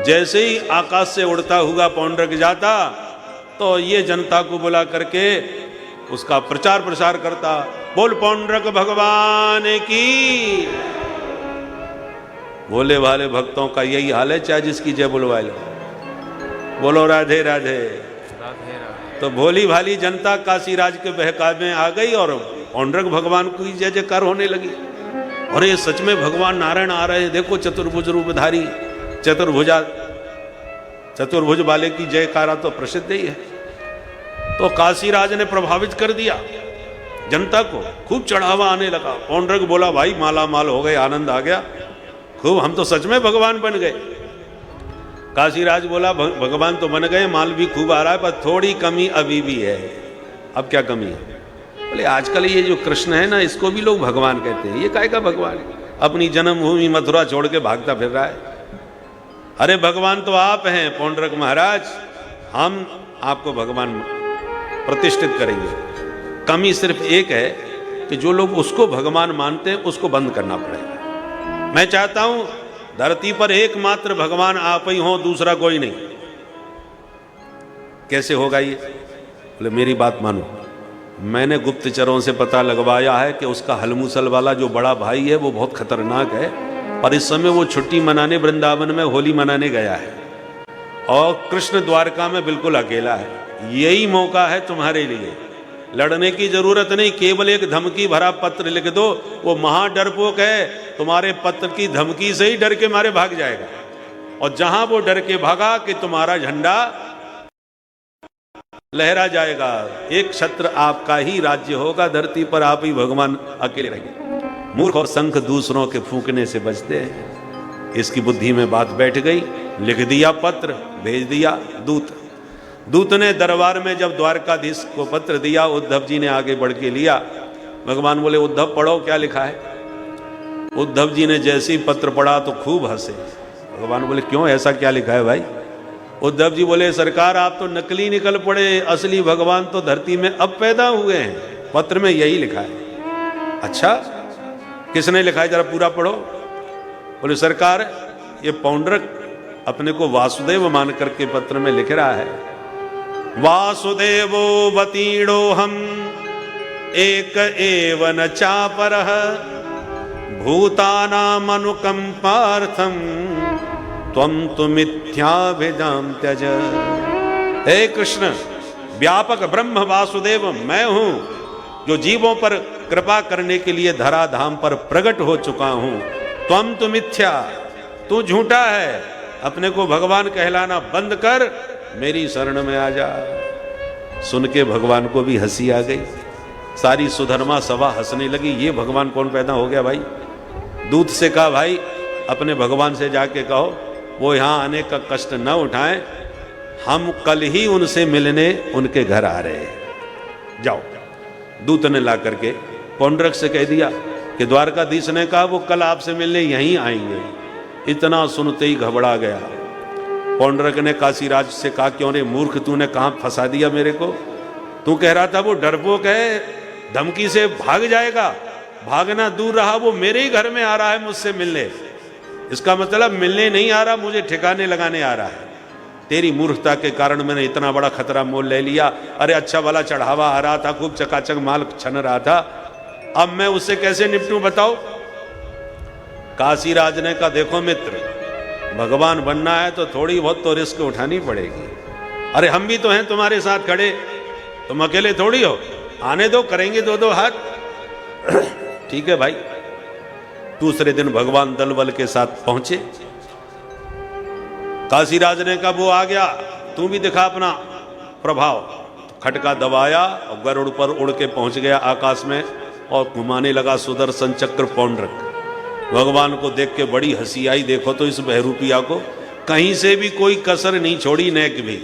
जैसे ही आकाश से उड़ता हुआ पौंड्रक जाता तो ये जनता को बुला करके उसका प्रचार प्रसार करता, बोल पौंड्रक भगवान की। भोले भाले भक्तों का यही हाल है, चाहे जिसकी जय बुलवा लो, बोलो राधे राधे। राधे राधे। तो भोली भाली जनता काशीराज के बहकावे में आ गई और पौंड्रक भगवान की जय जयकार होने लगी। और ये सच में भगवान नारायण आ रहे हैं, देखो चतुर्भुज रूपधारी, चतुर्भुज वाले की जयकारा तो प्रसिद्ध ही है। तो काशीराज ने प्रभावित कर दिया जनता को, खूब चढ़ावा आने लगा। पौंड्रक बोला भाई माला माल हो गए, आनंद आ गया खूब, हम तो सच में भगवान बन गए। काशीराज बोला भगवान तो बन गए, माल भी खूब आ रहा है, पर थोड़ी कमी अभी भी है। अब क्या कमी है? बोले आजकल ये जो कृष्ण है ना, इसको भी लोग भगवान कहते हैं। ये काहे का भगवान है? अपनी जन्मभूमि मथुरा छोड़ के भागता फिर रहा है। अरे भगवान तो आप हैं पौंड्रक महाराज, हम आपको भगवान प्रतिष्ठित करेंगे। कमी सिर्फ एक है कि जो लोग उसको भगवान मानते हैं उसको बंद करना पड़ेगा। मैं चाहता हूं धरती पर एकमात्र भगवान आप ही हो, दूसरा कोई नहीं। कैसे होगा ये? बोले मेरी बात मानो, मैंने गुप्तचरों से पता लगवाया है कि उसका हलमूसल वाला जो बड़ा भाई है वो बहुत खतरनाक है, और इस समय वो छुट्टी मनाने वृंदावन में होली मनाने गया है, और कृष्ण द्वारका में बिल्कुल अकेला है। यही मौका है तुम्हारे लिए, लड़ने की जरूरत नहीं, केवल एक धमकी भरा पत्र लिख दो। वो महा डरपोक है, तुम्हारे पत्र की धमकी से ही डर के मारे भाग जाएगा, और जहां वो डर के भागा कि तुम्हारा झंडा लहरा जाएगा। एक छत्र आपका ही राज्य होगा, धरती पर आप ही भगवान अकेले रहेंगे। मूर्ख और शंख दूसरों के फूंकने से बचते हैं। इसकी बुद्धि में बात बैठ गई, लिख दिया पत्र, भेज दिया दूत। दूत ने दरबार में जब द्वारकाधीश को पत्र दिया, उद्धव जी ने आगे बढ़ के लिया। भगवान बोले उद्धव पढ़ो क्या लिखा है। उद्धव जी ने जैसे ही पत्र पढ़ा तो खूब हंसे। भगवान बोले क्यों, ऐसा क्या लिखा है भाई? उद्धव जी बोले सरकार आप तो नकली निकल पड़े, असली भगवान तो धरती में अब पैदा हुए हैं, पत्र में यही लिखा है। अच्छा किसने लिखा है, जरा पूरा पढ़ो। बोले सरकार ये पौंड्रक अपने को वासुदेव मान करके पत्र में लिख रहा है। वासुदेवो वतीड़ो हम एक एव न चापरः भूतानाम अनुकंपार्थम त्वं तु मिथ्याभिधाम त्यज। हे कृष्ण, व्यापक ब्रह्म वासुदेव मैं हूं, जो जीवों पर कृपा करने के लिए धराधाम पर प्रकट हो चुका हूं। त्वं तु मिथ्या, तू झूठा है, अपने को भगवान कहलाना बंद कर, मेरी शरण में आ जा। सुन के भगवान को भी हंसी आ गई, सारी सुधर्मा सभा हंसने लगी। ये भगवान कौन पैदा हो गया भाई? दूत से कहा भाई अपने भगवान से जाके कहो वो यहाँ आने का कष्ट न उठाएं, हम कल ही उनसे मिलने उनके घर आ रहे हैं, जाओ। दूत ने ला करके पौंड्रक से कह दिया कि द्वारकाधीश ने कहा वो कल आपसे मिलने यहीं आएंगे। इतना सुनते ही घबरा गया। पौंड्रक ने काशीराज से कहा क्यों रे मूर्ख, तूने कहां फंसा दिया मेरे को? तू कह रहा था वो डरपोक है, धमकी से भाग जाएगा, भागना दूर रहा, वो मेरे ही घर में आ रहा है मुझसे मिलने। इसका मतलब मिलने नहीं आ रहा, मुझे ठिकाने लगाने आ रहा है। तेरी मूर्खता के कारण मैंने इतना बड़ा खतरा मोल ले लिया। अरे अच्छा वाला चढ़ावा आ रहा था, खूब चकाचक माल छन रहा था, अब मैं उससे कैसे निपटूं बताओ? काशीराज ने कहा देखो मित्र, भगवान बनना है तो थोड़ी बहुत तो रिस्क उठानी पड़ेगी। अरे हम भी तो हैं तुम्हारे साथ खड़े, तुम अकेले थोड़ी हो, आने दो, करेंगे दो दो हाथ। ठीक है भाई। दूसरे दिन भगवान दल बल के साथ पहुंचे। काशीराज ने कहा वो आ गया, तू भी दिखा अपना प्रभाव। खटका दबाया और गरुड़ पर उड़ के पहुंच गया आकाश में और घुमाने लगा सुदर्शन चक्र पौंड्रक। भगवान को देख के बड़ी हंसी आई। देखो तो इस बहरूपिया को कहीं से भी कोई कसर नहीं छोड़ी, नेक भी,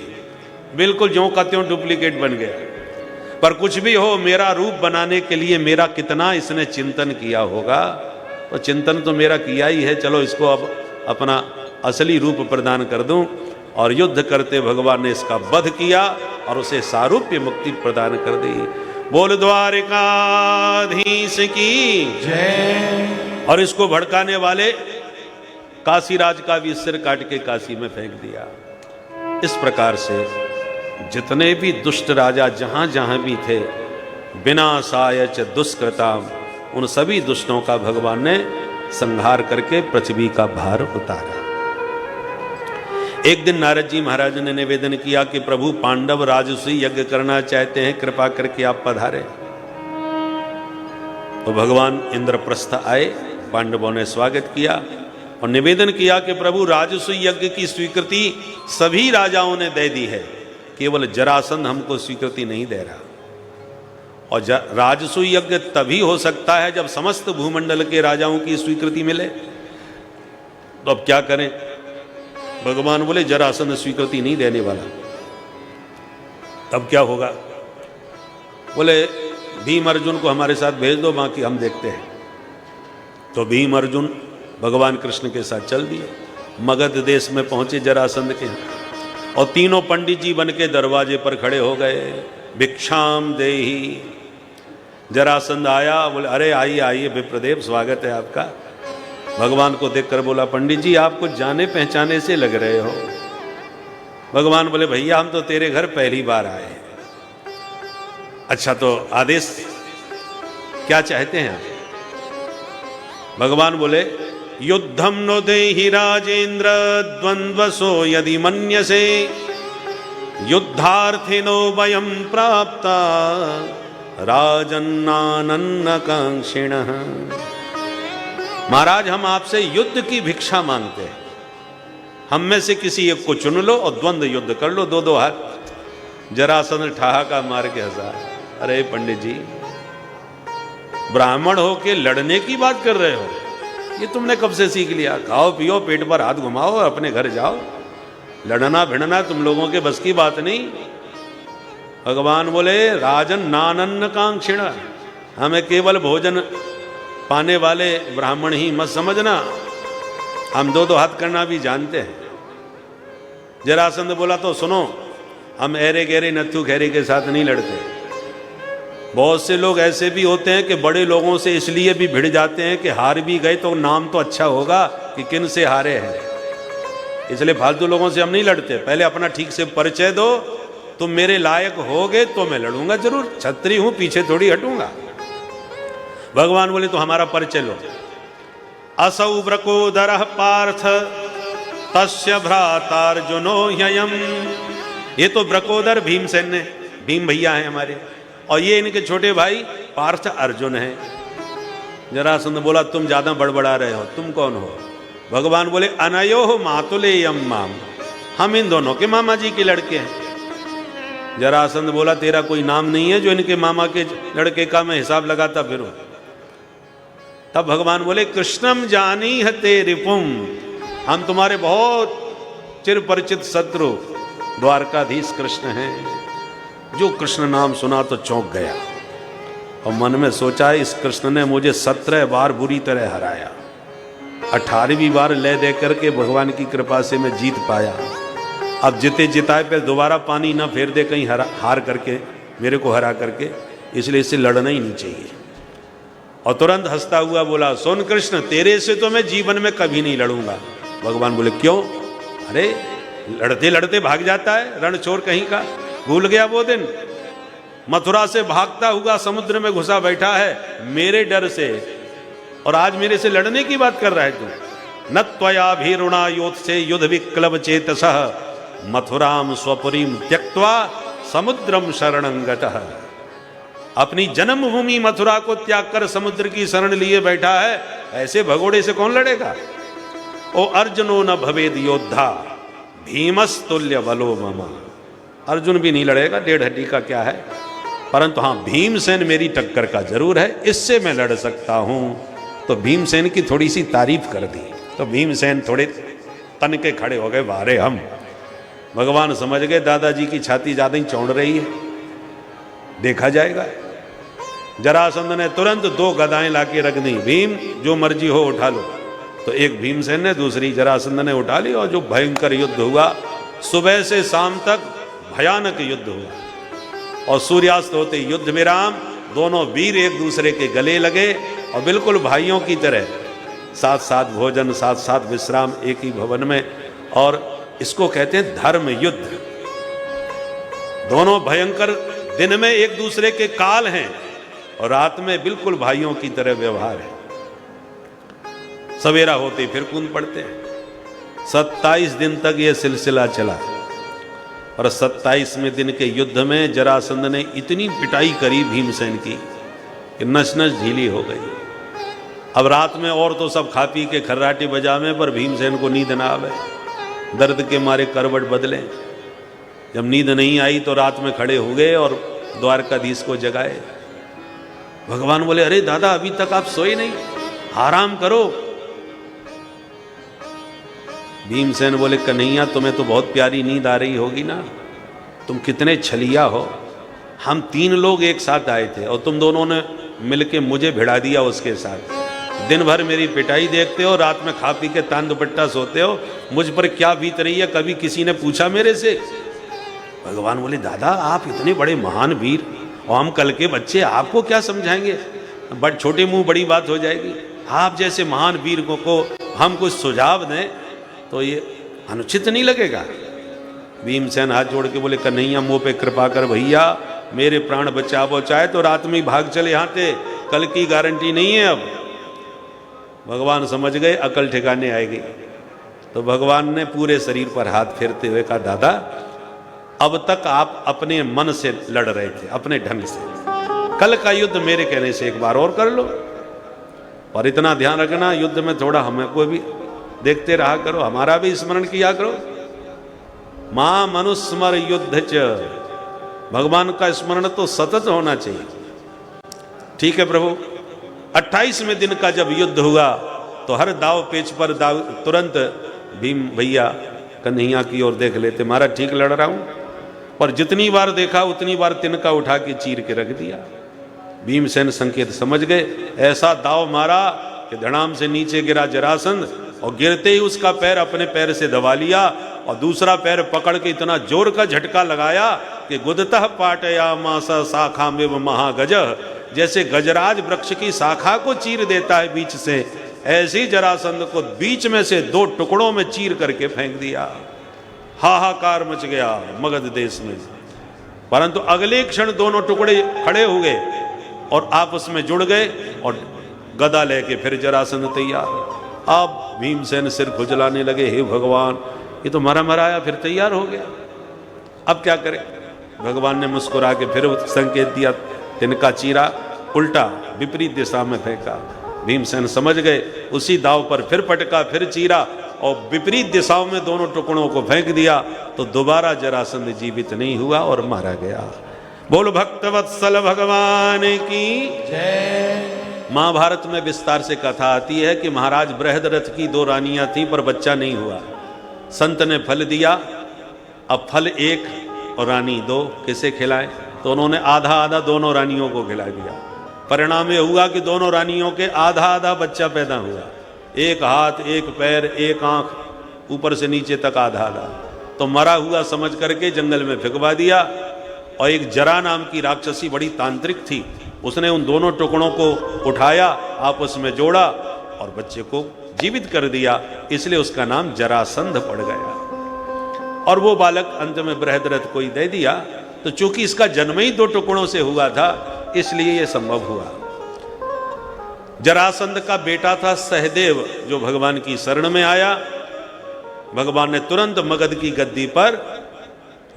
बिल्कुल ज्यों का त्यों डुप्लीकेट बन गया। पर कुछ भी हो, मेरा रूप बनाने के लिए मेरा कितना इसने चिंतन किया होगा। तो चिंतन तो मेरा किया ही है, चलो इसको अब अपना असली रूप प्रदान कर दूं। और युद्ध करते भगवान ने इसका वध किया और उसे सारूप्य मुक्ति प्रदान कर दी। बोल द्वारिकाधीश की जय। और इसको भड़काने वाले काशीराज का भी सिर काट के काशी में फेंक दिया। इस प्रकार से जितने भी दुष्ट राजा जहां जहां भी थे, विनाशाय च दुष्कृताम, उन सभी दुष्टों का भगवान ने संहार करके पृथ्वी का भार उतारा। एक दिन नारद जी महाराज ने निवेदन किया कि प्रभु पांडव राजसूय यज्ञ करना चाहते हैं, कृपा करके आप पधारे। तो भगवान इंद्रप्रस्थ आए, पांडवों ने स्वागत किया और निवेदन किया कि प्रभु राजसूय यज्ञ की स्वीकृति सभी राजाओं ने दे दी है, केवल जरासंध हमको स्वीकृति नहीं दे रहा। और राजसूय यज्ञ तभी हो सकता है जब समस्त भूमंडल के राजाओं की स्वीकृति मिले। तो अब क्या करें? भगवान बोले जरासंध स्वीकृति नहीं देने वाला। तब क्या होगा? बोले भीम अर्जुन को हमारे साथ भेज दो, बाकी हम देखते हैं। तो भीम अर्जुन भगवान कृष्ण के साथ चल दिए। मगध देश में पहुंचे जरासंध के, और तीनों पंडित जी बन के दरवाजे पर खड़े हो गए। भिक्षाम देहि। जरासंध आया, बोले अरे आइए आइए विप्रदेव, स्वागत है आपका। भगवान को देखकर बोला पंडित जी आप कुछ जाने पहचाने से लग रहे हो। भगवान बोले भैया हम तो तेरे घर पहली बार आए। अच्छा तो आदेश क्या चाहते हैं आप? भगवान बोले युद्धम नो देहि राजेंद्र द्वंद्वसो यदि मन्यसे, युद्धार्थिनो वयं प्राप्ता राजन्नानन्न कांक्षिणः। महाराज हम आपसे युद्ध की भिक्षा मांगते हैं, हम में से किसी एक को चुन लो और द्वंद्व युद्ध कर लो, दो दो हाथ। जरासंध ठहाका मार के हंसा। अरे पंडित जी ब्राह्मण हो के लड़ने की बात कर रहे हो, ये तुमने कब से सीख लिया? खाओ पियो पेट पर हाथ घुमाओ और अपने घर जाओ। लड़ना भिड़ना तुम लोगों के बस की बात नहीं। भगवान बोले राजन नानन्न कांक्षिण, हमें केवल भोजन पाने वाले ब्राह्मण ही मत समझना, हम दो दो हाथ करना भी जानते हैं। जरासंध बोला तो सुनो, हम ऐरे गहरे नत्थु खैरे के साथ नहीं लड़ते। बहुत से लोग ऐसे भी होते हैं कि बड़े लोगों से इसलिए भी भिड़ जाते हैं कि हार भी गए तो नाम तो अच्छा होगा कि किन से हारे हैं, इसलिए फालतू लोगों से हम नहीं लड़ते। पहले अपना ठीक से परिचय दो, तुम मेरे लायक होगे तो मैं लड़ूंगा जरूर, छत्री हूं पीछे थोड़ी हटूंगा। भगवान बोले तो हमारा परिचय लो। असौ ब्रकोदरः पार्थ तस्य भ्रातार्जुनो ह्ययम्। ये तो ब्रकोदर भीमसेन ने, भीम भैया हैं हमारे, और ये इनके छोटे भाई पार्थ अर्जुन हैं। जरासंध बोला तुम ज्यादा बड़बड़ा रहे हो, तुम कौन हो? भगवान बोले अनयोः मातुलेयं माम, हम इन दोनों के मामा जी के लड़के हैं। जरासंध बोला तेरा कोई नाम नहीं है जो इनके मामा के लड़के का मैं हिसाब लगाता फिरूं। तब भगवान बोले कृष्णम जानी हते रिपुम, हम तुम्हारे बहुत चिर परिचित शत्रु द्वारकाधीश कृष्ण हैं। जो कृष्ण नाम सुना तो चौंक गया और मन में सोचा इस कृष्ण ने मुझे 17 बार बुरी तरह हराया, 18वीं बार ले दे करके भगवान की कृपा से मैं जीत पाया। अब जिते जिताए पे दोबारा पानी ना फेर दे कहीं हार करके, मेरे को हरा करके, इसलिए इससे लड़ना ही नहीं चाहिए। और तुरंत हंसता हुआ बोला सुन कृष्ण, तेरे से तो मैं जीवन में कभी नहीं लड़ूंगा। भगवान बोले क्यों? अरे लड़ते लड़ते भाग जाता है, रणचोर कहीं का, भूल गया वो दिन? मथुरा से भागता हुआ समुद्र में घुसा बैठा है मेरे डर से, और आज मेरे से लड़ने की बात कर रहा है तू? न त्वया भीरुणा योत्से युद्ध विक्लव चेतसः मथुराम स्वपुरीम त्यक्त्वा समुद्रम शरणं गतः। अपनी जन्मभूमि मथुरा को त्याग कर समुद्र की शरण लिए बैठा है, ऐसे भगोड़े से कौन लड़ेगा? ओ अर्जुनो न भवेद योद्धा भीमस्तुल्य बलो मम। अर्जुन भी नहीं लड़ेगा, डेढ़ हड्डी का क्या है, परंतु हाँ भीमसेन मेरी टक्कर का जरूर है, इससे मैं लड़ सकता हूं। तो भीमसेन की थोड़ी सी तारीफ कर दी, तो भीमसेन थोड़े तन के खड़े हो गए, वारे हम। भगवान समझ गए दादाजी की छाती ज्यादा ही चौड़ रही है, देखा जाएगा। जरासंध ने तुरंत 2 गदाएं लाके रख दी, भीम जो मर्जी हो उठा लो। तो एक भीमसेन ने, दूसरी जरासंध ने उठा ली, और जो भयंकर युद्ध हुआ, सुबह से शाम तक भयानक युद्ध हुआ। और सूर्यास्त होते युद्ध विराम, दोनों वीर एक दूसरे के गले लगे और बिल्कुल भाइयों की तरह, साथ साथ भोजन, साथ साथ विश्राम, एक ही भवन में। और इसको कहते हैं धर्म युद्ध। दोनों भयंकर, दिन में एक दूसरे के काल हैं और रात में बिल्कुल भाइयों की तरह व्यवहार है। सवेरा होते फिर कूद पड़ते हैं। 27 दिन तक यह सिलसिला चला और 27वें दिन के युद्ध में जरासंध ने इतनी पिटाई करी भीमसेन की कि नस नस ढीली हो गई। अब रात में और तो सब खा पी के खर्राटी बजावे, पर भीमसेन को नींद ना आवे, दर्द के मारे करवट बदले। जब नींद नहीं आई तो रात में खड़े हो गए और द्वारकाधीश को जगाए। भगवान बोले, अरे दादा अभी तक आप सोए नहीं, आराम करो। भीमसेन बोले, कन्हैया तुम्हें तो बहुत प्यारी नींद आ रही होगी ना, तुम कितने छलिया हो। हम 3 लोग एक साथ आए थे और तुम दोनों ने मिलके मुझे भिड़ा दिया उसके साथ। दिन भर मेरी पिटाई देखते हो, रात में खा पी के तान दुपट्टा सोते हो, मुझ पर क्या बीत रही है कभी किसी ने पूछा मेरे से? भगवान बोले, दादा आप इतने बड़े महान वीर और हम कल के बच्चे, आपको क्या समझाएंगे, बड़ छोटे मुंह बड़ी बात हो जाएगी। आप जैसे महान वीर को हम कुछ सुझाव दें तो ये अनुचित नहीं लगेगा। भीमसेन हाथ जोड़ के बोले, कन्हैया मुंह पे कृपा कर भैया, मेरे प्राण बचाओ, चाहे तो रात में भाग चले यहाँ से, कल की गारंटी नहीं है। अब भगवान समझ गए अकल ठिकाने आएगी, तो भगवान ने पूरे शरीर पर हाथ फेरते हुए कहा, दादा अब तक आप अपने मन से लड़ रहे थे, अपने ढंग से, कल का युद्ध मेरे कहने से एक बार और कर लो। और इतना ध्यान रखना, युद्ध में थोड़ा हमें को भी देखते रहा करो, हमारा भी स्मरण किया करो। मां मनुस्मर युद्ध च, भगवान का स्मरण तो सतत होना चाहिए। ठीक है प्रभु। 28वें दिन का जब युद्ध हुआ तो हर दाव पेच पर दाव, तुरंत भीम भैया कन्हैया की ओर देख लेते, महाराज ठीक लड़ रहा हूं, पर जितनी बार देखा उतनी बार तिनका उठा के चीर के रख दिया। भीमसेन संकेत समझ गए, ऐसा दाव मारा कि धड़ाम से नीचे गिरा जरासंध और गिरते ही उसका पैर अपने पैर से दबा लिया और दूसरा पैर पकड़ के इतना जोर का झटका लगाया कि गुदतः पाटया मासा शाखा में महागज, जैसे गजराज वृक्ष की शाखा को चीर देता है बीच से, ऐसी जरासंध को बीच में से 2 टुकड़ों में चीर करके फेंक दिया। हाहाकार मच गया मगध देश में। परंतु अगले क्षण दोनों टुकड़े खड़े हो गए और आपस में जुड़ गए और गदा लेके फिर जरासंध तैयार। अब भीमसेन सिर खुजलाने लगे, हे भगवान ये तो मरा मराया फिर तैयार हो गया, अब क्या करें? भगवान ने मुस्कुरा के फिर संकेत दिया, तिनका चीरा, उल्टा विपरीत दिशा में फेंका। भीमसेन समझ गए, उसी दाव पर फिर पटका, फिर चीरा और विपरीत दिशाओं में दोनों टुकड़ों को फेंक दिया, तो दोबारा जरासंध जीवित नहीं हुआ और मारा गया। बोल भक्तवत्सल भगवान की जय। महाभारत में विस्तार से कथा आती है कि महाराज बृहदरथ की 2 रानियां थीं पर बच्चा नहीं हुआ। संत ने फल दिया, अब फल 1 और रानी 2, किसे खिलाएं? तो उन्होंने आधा आधा दोनों रानियों को खिला दिया। परिणाम यह हुआ कि दोनों रानियों के आधा आधा बच्चा पैदा हुआ, 1 हाथ 1 पैर 1 आंख, ऊपर से नीचे तक आधा आधा। तो मरा हुआ समझ करके जंगल में फेंकवा दिया। और एक जरा नाम की राक्षसी बड़ी तांत्रिक थी, उसने उन दोनों टुकड़ों को उठाया, आपस में जोड़ा और बच्चे को जीवित कर दिया, इसलिए उसका नाम जरासंध पड़ गया। और वो बालक अंत में बृहदरथ को ही दे दिया। तो चूंकि इसका जन्म ही 2 टुकड़ों से हुआ था, इसलिए यह संभव हुआ। जरासंध का बेटा था सहदेव, जो भगवान की शरण में आया भगवान ने तुरंत मगध की गद्दी पर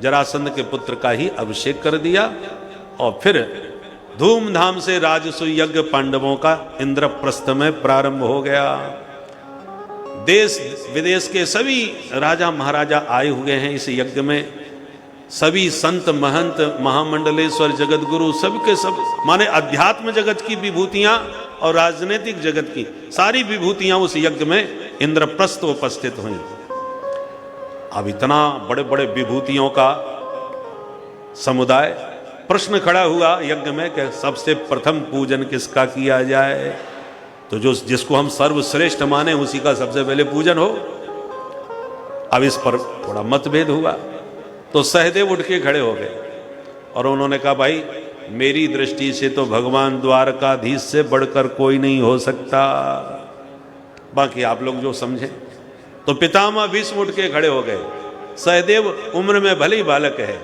जरासंध के पुत्र का ही अभिषेक कर दिया और फिर धूमधाम से राजसूय यज्ञ पांडवों का इंद्रप्रस्थ में प्रारंभ हो गया। देश विदेश के सभी राजा महाराजा आए हुए हैं इस यज्ञ में। सभी संत महंत महामंडलेश्वर जगत गुरु सब के सब, माने अध्यात्म जगत की विभूतियां और राजनीतिक जगत की सारी विभूतियां उस यज्ञ में इंद्रप्रस्थ उपस्थित हुई। अब इतना बड़े बड़े विभूतियों का समुदाय, प्रश्न खड़ा हुआ यज्ञ में कि सबसे प्रथम पूजन किसका किया जाए। तो जिसको हम सर्वश्रेष्ठ माने उसी का सबसे पहले पूजन हो। अब इस पर थोड़ा मतभेद हुआ तो सहदेव उठ के खड़े हो गए और उन्होंने कहा, भाई मेरी दृष्टि से तो भगवान द्वारकाधीश से बढ़कर कोई नहीं हो सकता, बाकी आप लोग जो समझे। तो पितामह भीष्म उठ के खड़े हो गए। सहदेव उम्र में भले ही बालक है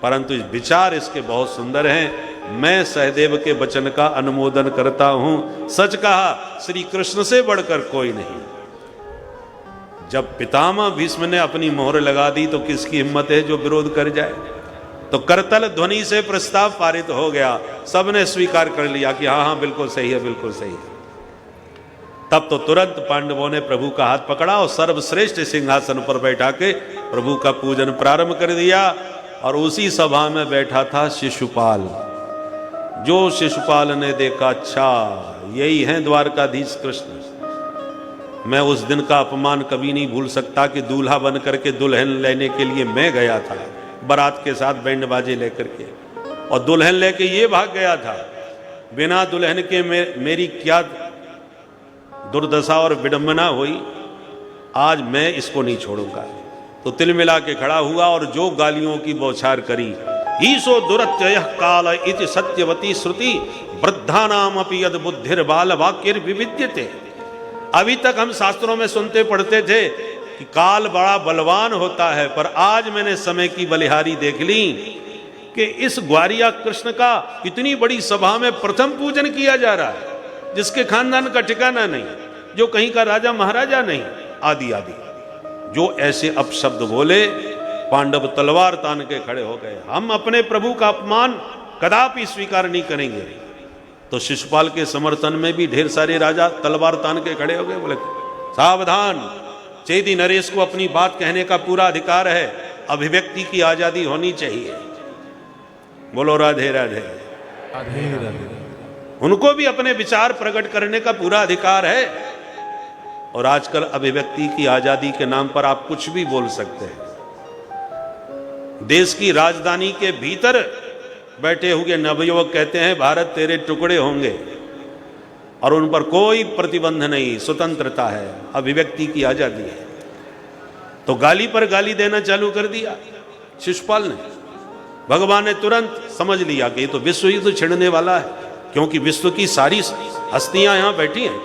परंतु विचार इसके बहुत सुंदर हैं। मैं सहदेव के वचन का अनुमोदन करता हूं। सच कहा, श्री कृष्ण से बढ़कर कोई नहीं। जब पितामह भीष्म ने अपनी मोहर लगा दी तो किसकी हिम्मत है जो विरोध कर जाए। तो करतल ध्वनि से प्रस्ताव पारित हो गया। सबने स्वीकार कर लिया कि हाँ हाँ बिल्कुल सही है, बिल्कुल सही है। तब तो तुरंत पांडवों ने प्रभु का हाथ पकड़ा और सर्वश्रेष्ठ सिंहासन पर बैठा के प्रभु का पूजन प्रारंभ कर दिया। और उसी सभा में बैठा था शिशुपाल। जो शिशुपाल ने देखा, अच्छा यही हैं द्वारकाधीश कृष्ण। मैं उस दिन का अपमान कभी नहीं भूल सकता कि दूल्हा बन करके दुल्हन लेने के लिए मैं गया था, बारात के साथ बैंड बाजे लेकर के, और दुल्हन लेके ये भाग गया था। बिना दुल्हन के मेरी क्या दुर्दशा और विडंबना हुई। आज मैं इसको नहीं छोड़ूंगा। तो तिल मिला के खड़ा हुआ और जो गालियों की बौछार करी। ईशो दुरत्यय काल इति सत्यवती श्रुति वृद्धानाम अपि यद बुद्धिर बाल वाक्यर विविद्यते। अभी तक हम शास्त्रों में सुनते पढ़ते थे कि काल बड़ा बलवान होता है, पर आज मैंने समय की बलिहारी देख ली कि इस ग्वारिया कृष्ण का इतनी बड़ी सभा में प्रथम पूजन किया जा रहा है, जिसके खानदान का ठिकाना नहीं, जो कहीं का राजा महाराजा नहीं, आदि आदि। जो ऐसे अपशब्द बोले, पांडव तलवार तान के खड़े हो गए। हम अपने प्रभु का अपमान कदापि स्वीकार नहीं करेंगे। तो शिशुपाल के समर्थन में भी ढेर सारे राजा तलवार तान के खड़े हो गए। बोले, सावधान, चेदी नरेश को अपनी बात कहने का पूरा अधिकार है, अभिव्यक्ति की आजादी होनी चाहिए। बोलो राधे राधे। राधे राधे। उनको भी अपने विचार प्रकट करने का पूरा अधिकार है। और आजकल अभिव्यक्ति की आजादी के नाम पर आप कुछ भी बोल सकते हैं। देश की राजधानी के भीतर बैठे हुए नवयुवक कहते हैं भारत तेरे टुकड़े होंगे, और उन पर कोई प्रतिबंध नहीं, स्वतंत्रता है, अभिव्यक्ति की आजादी है। तो गाली पर गाली देना चालू कर दिया शिशुपाल ने। भगवान ने तुरंत समझ लिया कि ये तो विश्व युद्ध छिड़ने वाला है, क्योंकि विश्व की सारी हस्तियां यहां बैठी हैं।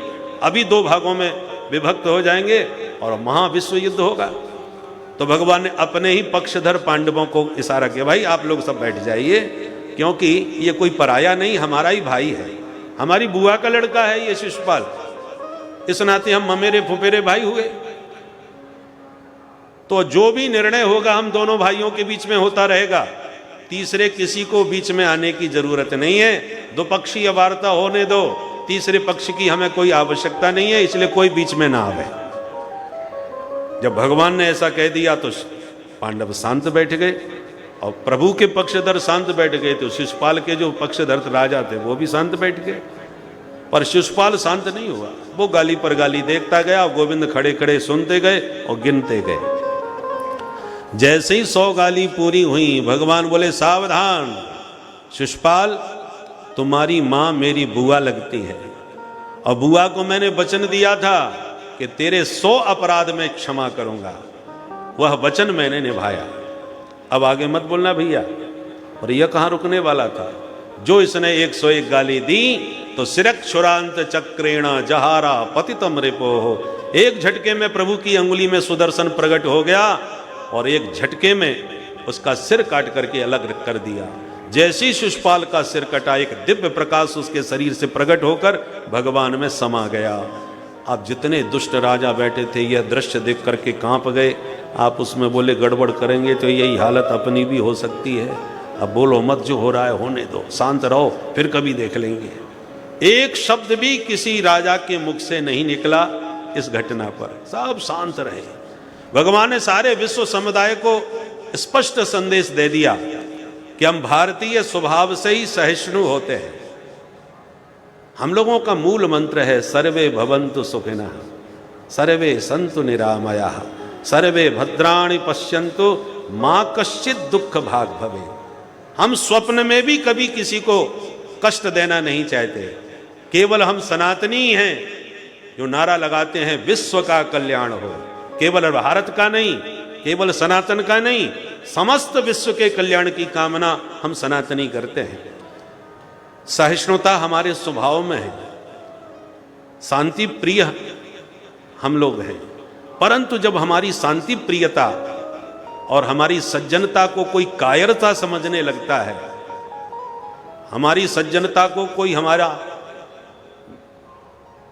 अभी दो भागों में विभक्त हो जाएंगे और महाविश्व युद्ध होगा। तो भगवान ने अपने ही पक्षधर पांडवों को इशारा किया, भाई आप लोग सब बैठ जाइए, क्योंकि ये कोई पराया नहीं, हमारा ही भाई है, हमारी बुआ का लड़का है ये शिशुपाल। इस नाते हम ममेरे फुफेरे भाई हुए। तो जो भी निर्णय होगा हम दोनों भाइयों के बीच में होता रहेगा, तीसरे किसी को बीच में आने की जरूरत नहीं है। दो पक्षीय वार्ता होने दो, तीसरे पक्ष की हमें कोई आवश्यकता नहीं है, इसलिए कोई बीच में ना आवे। जब भगवान ने ऐसा कह दिया तो पांडव शांत बैठ गए और प्रभु के पक्षधर शांत बैठ गए। तो शिशुपाल के जो पक्षधर राजा थे वो भी शांत बैठ गए, पर शिशुपाल शांत नहीं हुआ। वो गाली पर गाली देखता गया, गोविंद खड़े खड़े सुनते गए और गिनते गए। जैसे ही 100 गाली पूरी हुई, भगवान बोले, सावधान शिशुपाल, तुम्हारी मां मेरी बुआ लगती है, और बुआ को मैंने वचन दिया था कि तेरे 100 अपराध में क्षमा करूंगा। वह वचन मैंने निभाया। अब आगे मत बोलना भैया। और यह कहां रुकने वाला था। जो इसने 101 गाली दी तो सिरक्षुरांत चक्रेण जहारा पतितम रिपोह। एक झटके में प्रभु की अंगुली में सुदर्शन प्रकट हो गया और एक झटके में उसका सिर काट करके अलग कर दिया। जैसी शिशुपाल का सिर कटा, एक दिव्य प्रकाश उसके शरीर से प्रकट होकर भगवान में समा गया। आप जितने दुष्ट राजा बैठे थे यह दृश्य देख करके कांप गए। आप उसमें बोले गड़बड़ करेंगे तो यही हालत अपनी भी हो सकती है। अब बोलो मत, जो हो रहा है होने दो, शांत रहो, फिर कभी देख लेंगे। एक शब्द भी किसी राजा के मुख से नहीं निकला इस घटना पर, सब शांत रहे। भगवान ने सारे विश्व समुदाय को स्पष्ट संदेश दे दिया कि हम भारतीय स्वभाव से ही सहिष्णु होते हैं। हम लोगों का मूल मंत्र है सर्वे भवन्तु सुखिनः, सर्वे सन्तु निरामयाः, सर्वे भद्राणि पश्यन्तु मां कश्चित् दुख भाग भवे। हम स्वप्न में भी कभी किसी को कष्ट देना नहीं चाहते। केवल हम सनातनी हैं जो नारा लगाते हैं विश्व का कल्याण हो। केवल भारत का नहीं, केवल सनातन का नहीं, समस्त विश्व के कल्याण की कामना हम सनातनी करते हैं। सहिष्णुता हमारे स्वभाव में है, शांति प्रिय हम लोग हैं। परंतु जब हमारी शांति प्रियता और हमारी सज्जनता को कोई कायरता समझने लगता है, हमारी सज्जनता को कोई हमारा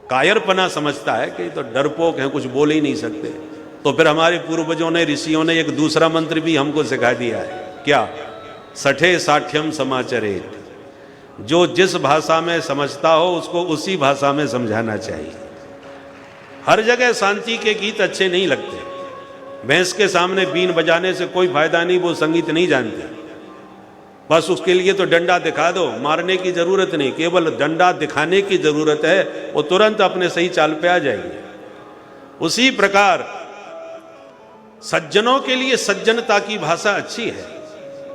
कायरपना समझता है कि तो डरपोक हैं, कुछ बोल ही नहीं सकते, तो फिर हमारे पूर्वजों ने, ऋषियों ने एक दूसरा मंत्र भी हमको सिखा दिया है। क्या? सठे साठ्यम समाचरेत। जो जिस भाषा में समझता हो उसको उसी भाषा में समझाना चाहिए। हर जगह शांति के गीत अच्छे नहीं लगते। भैंस के सामने बीन बजाने से कोई फायदा नहीं, वो संगीत नहीं जानते। बस उसके लिए तो डंडा दिखा दो, मारने की जरूरत नहीं, केवल डंडा दिखाने की जरूरत है, वो तुरंत अपने सही चाल पे आ जाएंगे। उसी प्रकार सज्जनों के लिए सज्जनता की भाषा अच्छी है,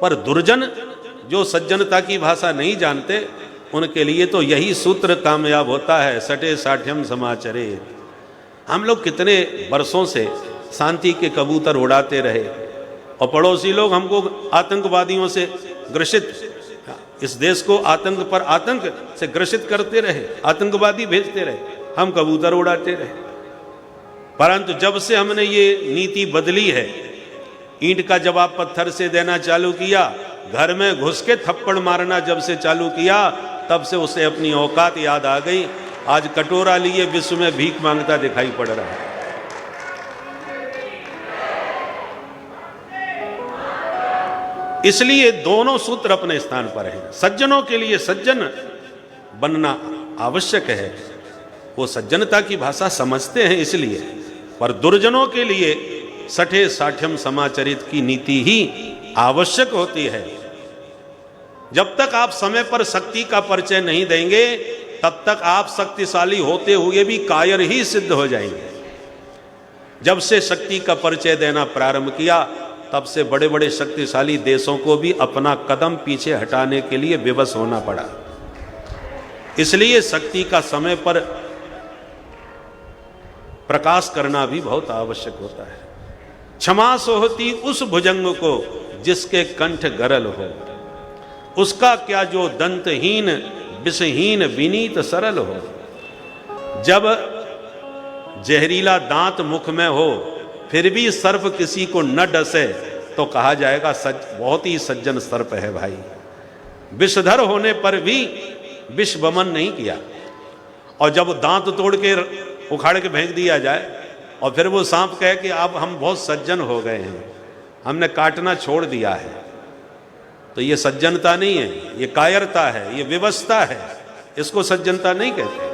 पर दुर्जन जो सज्जनता की भाषा नहीं जानते उनके लिए तो यही सूत्र कामयाब होता है, सठे साठ्यम समाचरेत। हम लोग कितने वर्षों से शांति के कबूतर उड़ाते रहे और पड़ोसी लोग हमको आतंकवादियों से ग्रसित, इस देश को आतंक पर आतंक से ग्रसित करते रहे, आतंकवादी भेजते रहे, हम कबूतर उड़ाते रहे। परंतु जब से हमने ये नीति बदली है, ईंट का जवाब पत्थर से देना चालू किया, घर में घुस के थप्पड़ मारना जब से चालू किया, तब से उसे अपनी औकात याद आ गई। आज कटोरा लिए विश्व में भीख मांगता दिखाई पड़ रहा है। इसलिए दोनों सूत्र अपने स्थान पर हैं। सज्जनों के लिए सज्जन बनना आवश्यक है, वो सज्जनता की भाषा समझते हैं इसलिए, पर दुर्जनों के लिए सठे साठ्यम समाचरित की नीति ही आवश्यक होती है। जब तक आप समय पर शक्ति का परिचय नहीं देंगे, तब तक आप शक्तिशाली होते हुए भी कायर ही सिद्ध हो जाएंगे। जब से शक्ति का परिचय देना प्रारंभ किया, तब से बड़े बड़े शक्तिशाली देशों को भी अपना कदम पीछे हटाने के लिए विवश होना पड़ा। इसलिए शक्ति का समय पर प्रकाश करना भी बहुत आवश्यक होता है। क्षमा सोहती उस भुजंग को जिसके कंठ गरल हो, उसका क्या जो दंतहीन विषहीन विनीत सरल हो। जब जहरीला दांत मुख में हो फिर भी सर्प किसी को न डसे तो कहा जाएगा बहुत ही सज्जन सर्प है भाई। विषधर होने पर भी विष वमन नहीं किया, और जब दांत तोड़ के उखाड़ के फेंक दिया जाए और फिर वो सांप कहे कि अब हम बहुत सज्जन हो गए हैं, हमने काटना छोड़ दिया है, तो ये सज्जनता नहीं है, ये कायरता है, ये विवशता है, इसको सज्जनता नहीं कहते।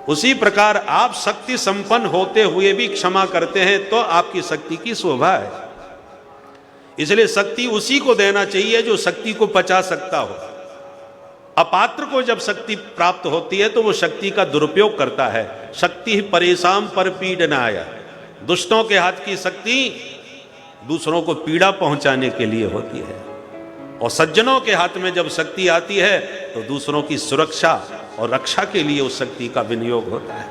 उसी प्रकार आप शक्ति संपन्न होते हुए भी क्षमा करते हैं तो आपकी शक्ति की शोभा है। इसलिए शक्ति उसी को देना चाहिए जो शक्ति को पचा सकता हो। अपात्र को जब शक्ति प्राप्त होती है तो वो शक्ति का दुरुपयोग करता है। शक्ति परेशान पर पीड़नाय, दुष्टों के हाथ की शक्ति दूसरों को पीड़ा पहुंचाने के लिए होती है, और सज्जनों के हाथ में जब शक्ति आती है तो दूसरों की सुरक्षा और रक्षा के लिए उस शक्ति का विनियोग होता है।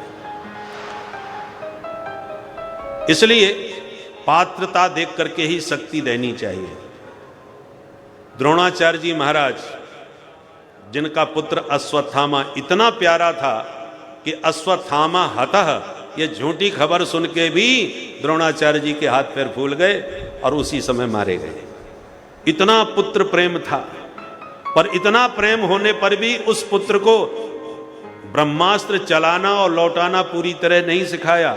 इसलिए पात्रता देख करके ही शक्ति देनी चाहिए। द्रोणाचार्य जी महाराज, जिनका पुत्र अश्वत्थामा इतना प्यारा था कि अश्वत्थामा हतः ये झूठी खबर सुन के भी द्रोणाचार्य जी के हाथ पैर फूल गए और उसी समय मारे गए। इतना पुत्र प्रेम था, पर इतना प्रेम होने पर भी उस पुत्र को ब्रह्मास्त्र चलाना और लौटाना पूरी तरह नहीं सिखाया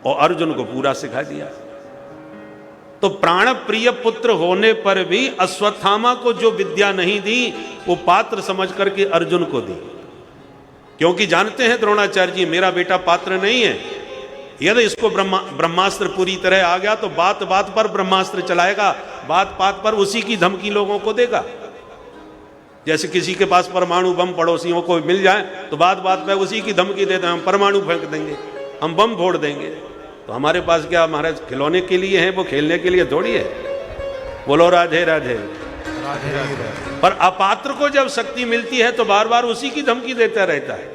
और अर्जुन को पूरा सिखा दिया। तो प्राण प्रिय पुत्र होने पर भी अश्वत्थामा को जो विद्या नहीं दी वो पात्र समझ करके अर्जुन को दी, क्योंकि जानते हैं द्रोणाचार्य जी मेरा बेटा पात्र नहीं है। यदि इसको ब्रह्मास्त्र पूरी तरह आ गया तो बात बात पर ब्रह्मास्त्र चलाएगा, बात बात पर उसी की धमकी लोगों को देगा। जैसे किसी के पास परमाणु बम पड़ोसियों को मिल जाए तो बात बात पर उसी की धमकी देते हैं, हम परमाणु फेंक देंगे, हम बम फोड़ देंगे। तो हमारे पास क्या हमारे खिलौने के लिए है, वो खेलने के लिए थोड़ी है। बोलो राधे राधे। पर अपात्र को जब शक्ति मिलती है तो बार बार उसी की धमकी देता रहता है।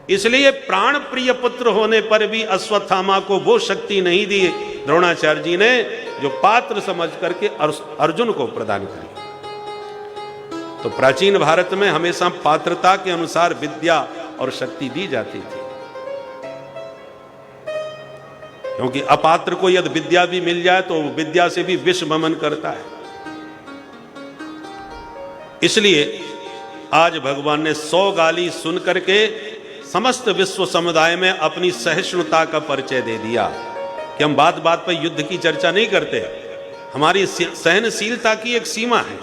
इसलिए प्राण प्रिय पुत्र होने पर भी अश्वत्थामा को वो शक्ति नहीं दी द्रोणाचार्य जी ने जो पात्र समझ करके अर्जुन को प्रदान करी। तो प्राचीन भारत में हमेशा पात्रता के अनुसार विद्या और शक्ति दी जाती थी, क्योंकि अपात्र को यदि विद्या भी मिल जाए तो विद्या से भी विष वमन करता है। इसलिए आज भगवान ने 100 गाली सुन करके समस्त विश्व समुदाय में अपनी सहिष्णुता का परिचय दे दिया कि हम बात बात पर युद्ध की चर्चा नहीं करते, हमारी सहनशीलता की एक सीमा है।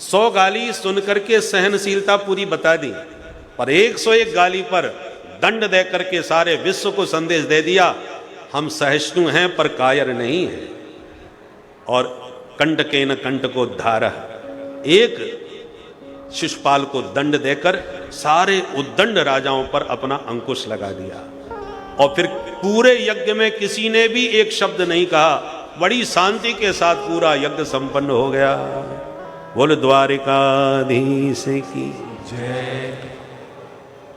100 गाली सुन करके सहनशीलता पूरी बता दी, पर 101 गाली पर दंड दे करके सारे विश्व को संदेश दे दिया हम सहिष्णु हैं पर कायर नहीं हैं। और कंटकेन कंटकोद्धारः, एक शिशुपाल को दंड देकर सारे उद्दंड राजाओं पर अपना अंकुश लगा दिया। और फिर पूरे यज्ञ में किसी ने भी एक शब्द नहीं कहा, बड़ी शांति के साथ पूरा यज्ञ संपन्न हो गया। बोल द्वारिकाधीश की जय।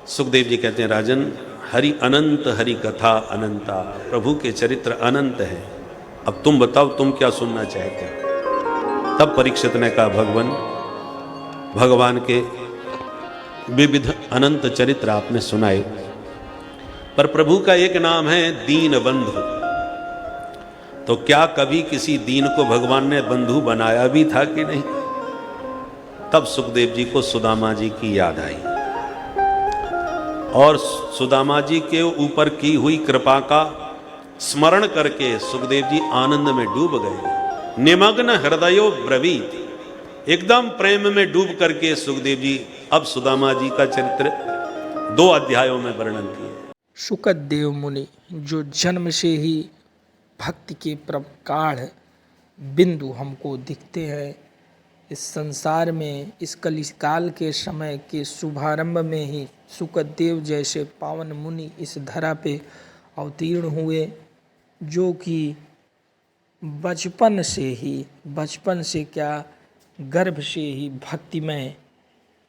सुखदेव जी कहते हैं राजन, हरि अनंत, हरि कथा अनंता, प्रभु के चरित्र अनंत है। अब तुम बताओ तुम क्या सुनना चाहते हो। तब परीक्षित ने कहा भगवान के विविध अनंत चरित्र आपने सुनाए, पर प्रभु का एक नाम है दीन बंधु। तो क्या कभी किसी दीन को भगवान ने बंधु बनाया भी था कि नहीं? तब सुखदेव जी को सुदामा जी की याद आई और सुदामा जी के ऊपर की हुई कृपा का स्मरण करके सुखदेव जी आनंद में डूब गए। निमग्न हृदयो ब्रवीत, एकदम प्रेम में डूब करके सुखदेव जी अब सुदामा जी का चरित्र 2 अध्यायों में वर्णन किए। शुकदेव मुनि जो जन्म से ही भक्ति के प्रगाढ़ बिंदु हमको दिखते हैं, इस संसार में इस कलिकाल के समय के शुभारंभ में ही शुकदेव जैसे पावन मुनि इस धरा पे अवतीर्ण हुए, जो कि बचपन से क्या गर्भ से ही भक्तिमय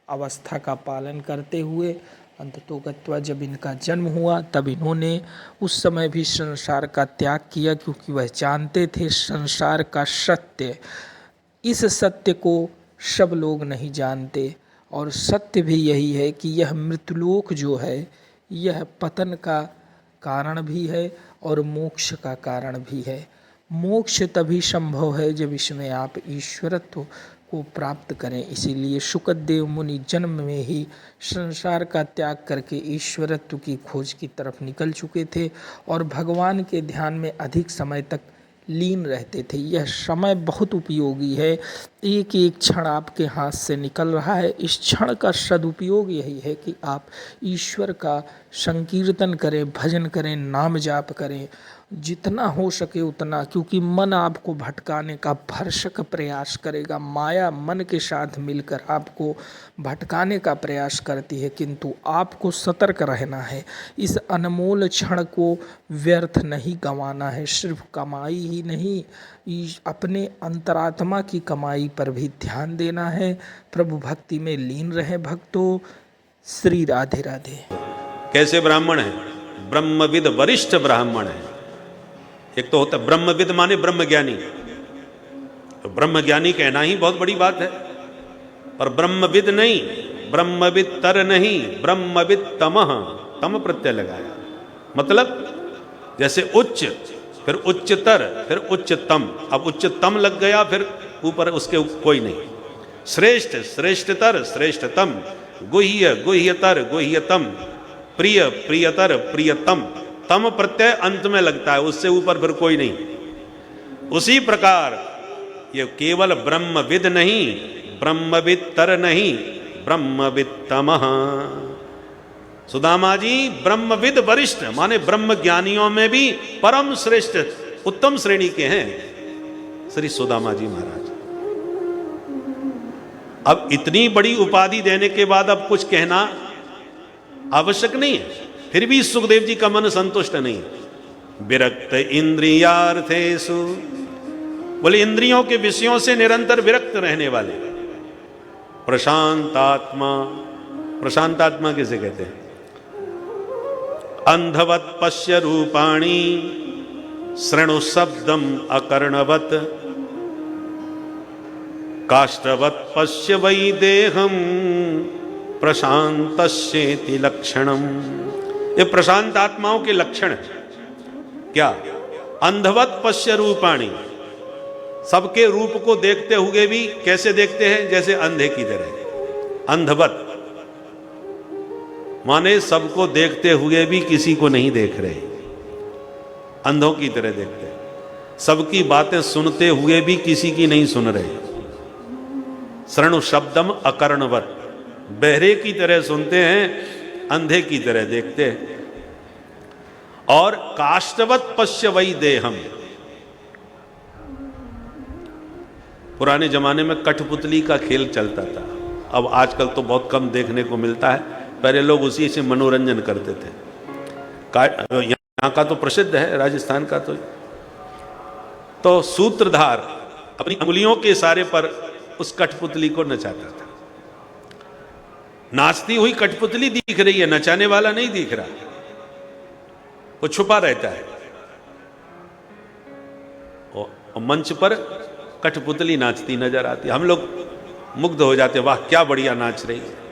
अवस्था का पालन करते हुए अंततोगत्वा जब इनका जन्म हुआ तब इन्होंने उस समय भी संसार का त्याग किया, क्योंकि वह जानते थे संसार का सत्य। इस सत्य को सब लोग नहीं जानते और सत्य भी यही है कि यह मृत्युलोक जो है यह पतन का कारण भी है और मोक्ष का कारण भी है। मोक्ष तभी संभव है जब इसमें आप ईश्वरत्व को प्राप्त करें। इसीलिए शुकदेव मुनि जन्म में ही संसार का त्याग करके ईश्वरत्व की खोज की तरफ निकल चुके थे और भगवान के ध्यान में अधिक समय तक लीन रहते थे। यह समय बहुत उपयोगी है, एक एक क्षण आपके हाथ से निकल रहा है। इस क्षण का सदुपयोग यही है कि आप ईश्वर का संकीर्तन करें, भजन करें, नाम जाप करें, जितना हो सके उतना, क्योंकि मन आपको भटकाने का भरसक प्रयास करेगा। माया मन के साथ मिलकर आपको भटकाने का प्रयास करती है, किंतु आपको सतर्क रहना है। इस अनमोल क्षण को व्यर्थ नहीं गंवाना है। सिर्फ कमाई ही नहीं, अपने अंतरात्मा की कमाई पर भी ध्यान देना है। प्रभु भक्ति में लीन रहे भक्तों। श्री राधे राधे। कैसे ब्राह्मण है? ब्रह्मविद वरिष्ठ ब्राह्मण है। एक तो होता है ब्रह्मविद माने ब्रह्मज्ञानी, तो ब्रह्मज्ञानी कहना ही बहुत बड़ी बात है। पर ब्रह्मविद नहीं, ब्रह्मविद तर नहीं, ब्रह्मविद तमः, तम प्रत्यय लगाया। मतलब जैसे उच्च, फिर उच्चतर, फिर उच्चतम। अब उच्चतम लग गया, फिर ऊपर उसके कोई नहीं। श्रेष्ठ, श्रेष्ठतर, श्रेष्ठतम, गुह्य गुह्यतर गुह्यतम, प्रिय प्रियतर प्रियतम, तम प्रत्यय अंत में लगता है, उससे ऊपर फिर कोई नहीं। उसी प्रकार ये केवल ब्रह्मविद नहीं, ब्रह्मविदतर नहीं, ब्रह्मविदतमः। सुदामा जी ब्रह्मविद वरिष्ठ माने ब्रह्म ज्ञानियों में भी परम श्रेष्ठ उत्तम श्रेणी के हैं श्री सुदामा जी महाराज। अब इतनी बड़ी उपाधि देने के बाद अब कुछ कहना आवश्यक नहीं है, फिर भी सुखदेव जी का मन संतुष्ट नहीं है। विरक्त इंद्रियार्थेषु, बोले इंद्रियों के विषयों से निरंतर विरक्त रहने वाले। प्रशांतात्मा, प्रशांतात्मा किसे कहते हैं? अंधवत पश्य रूपाणी शृणु शब्दम अकर्णवत, काष्ठवत पश्य वै देहम प्रशांतस्येति लक्षणम। ये प्रशांत आत्माओं के लक्षण है। क्या? अंधवत पश्य रूपाणी, सबके रूप को देखते हुए भी कैसे देखते हैं? जैसे अंधे की तरह। अंधवत माने सबको देखते हुए भी किसी को नहीं देख रहे, अंधों की तरह देखते हैं। सबकी बातें सुनते हुए भी किसी की नहीं सुन रहे। शृणु शब्दम अकर्णवत, बहरे की तरह सुनते हैं, अंधे की तरह देखते हैं। और काष्ठवत पश्य वै देहम, पुराने जमाने में कठपुतली का खेल चलता था, अब आजकल तो बहुत कम देखने को मिलता है, पहले लोग उसी से मनोरंजन करते थे। यहाँ का तो प्रसिद्ध है, राजस्थान का तो सूत्रधार अपनी अंगुलियों के इशारे पर उस कठपुतली को नचाता था। नाचती हुई कठपुतली दिख रही है, नचाने वाला नहीं दिख रहा, वो छुपा रहता है। और मंच पर कठपुतली नाचती नजर आती, हम लोग मुग्ध हो जाते, वाह क्या बढ़िया नाच रही है।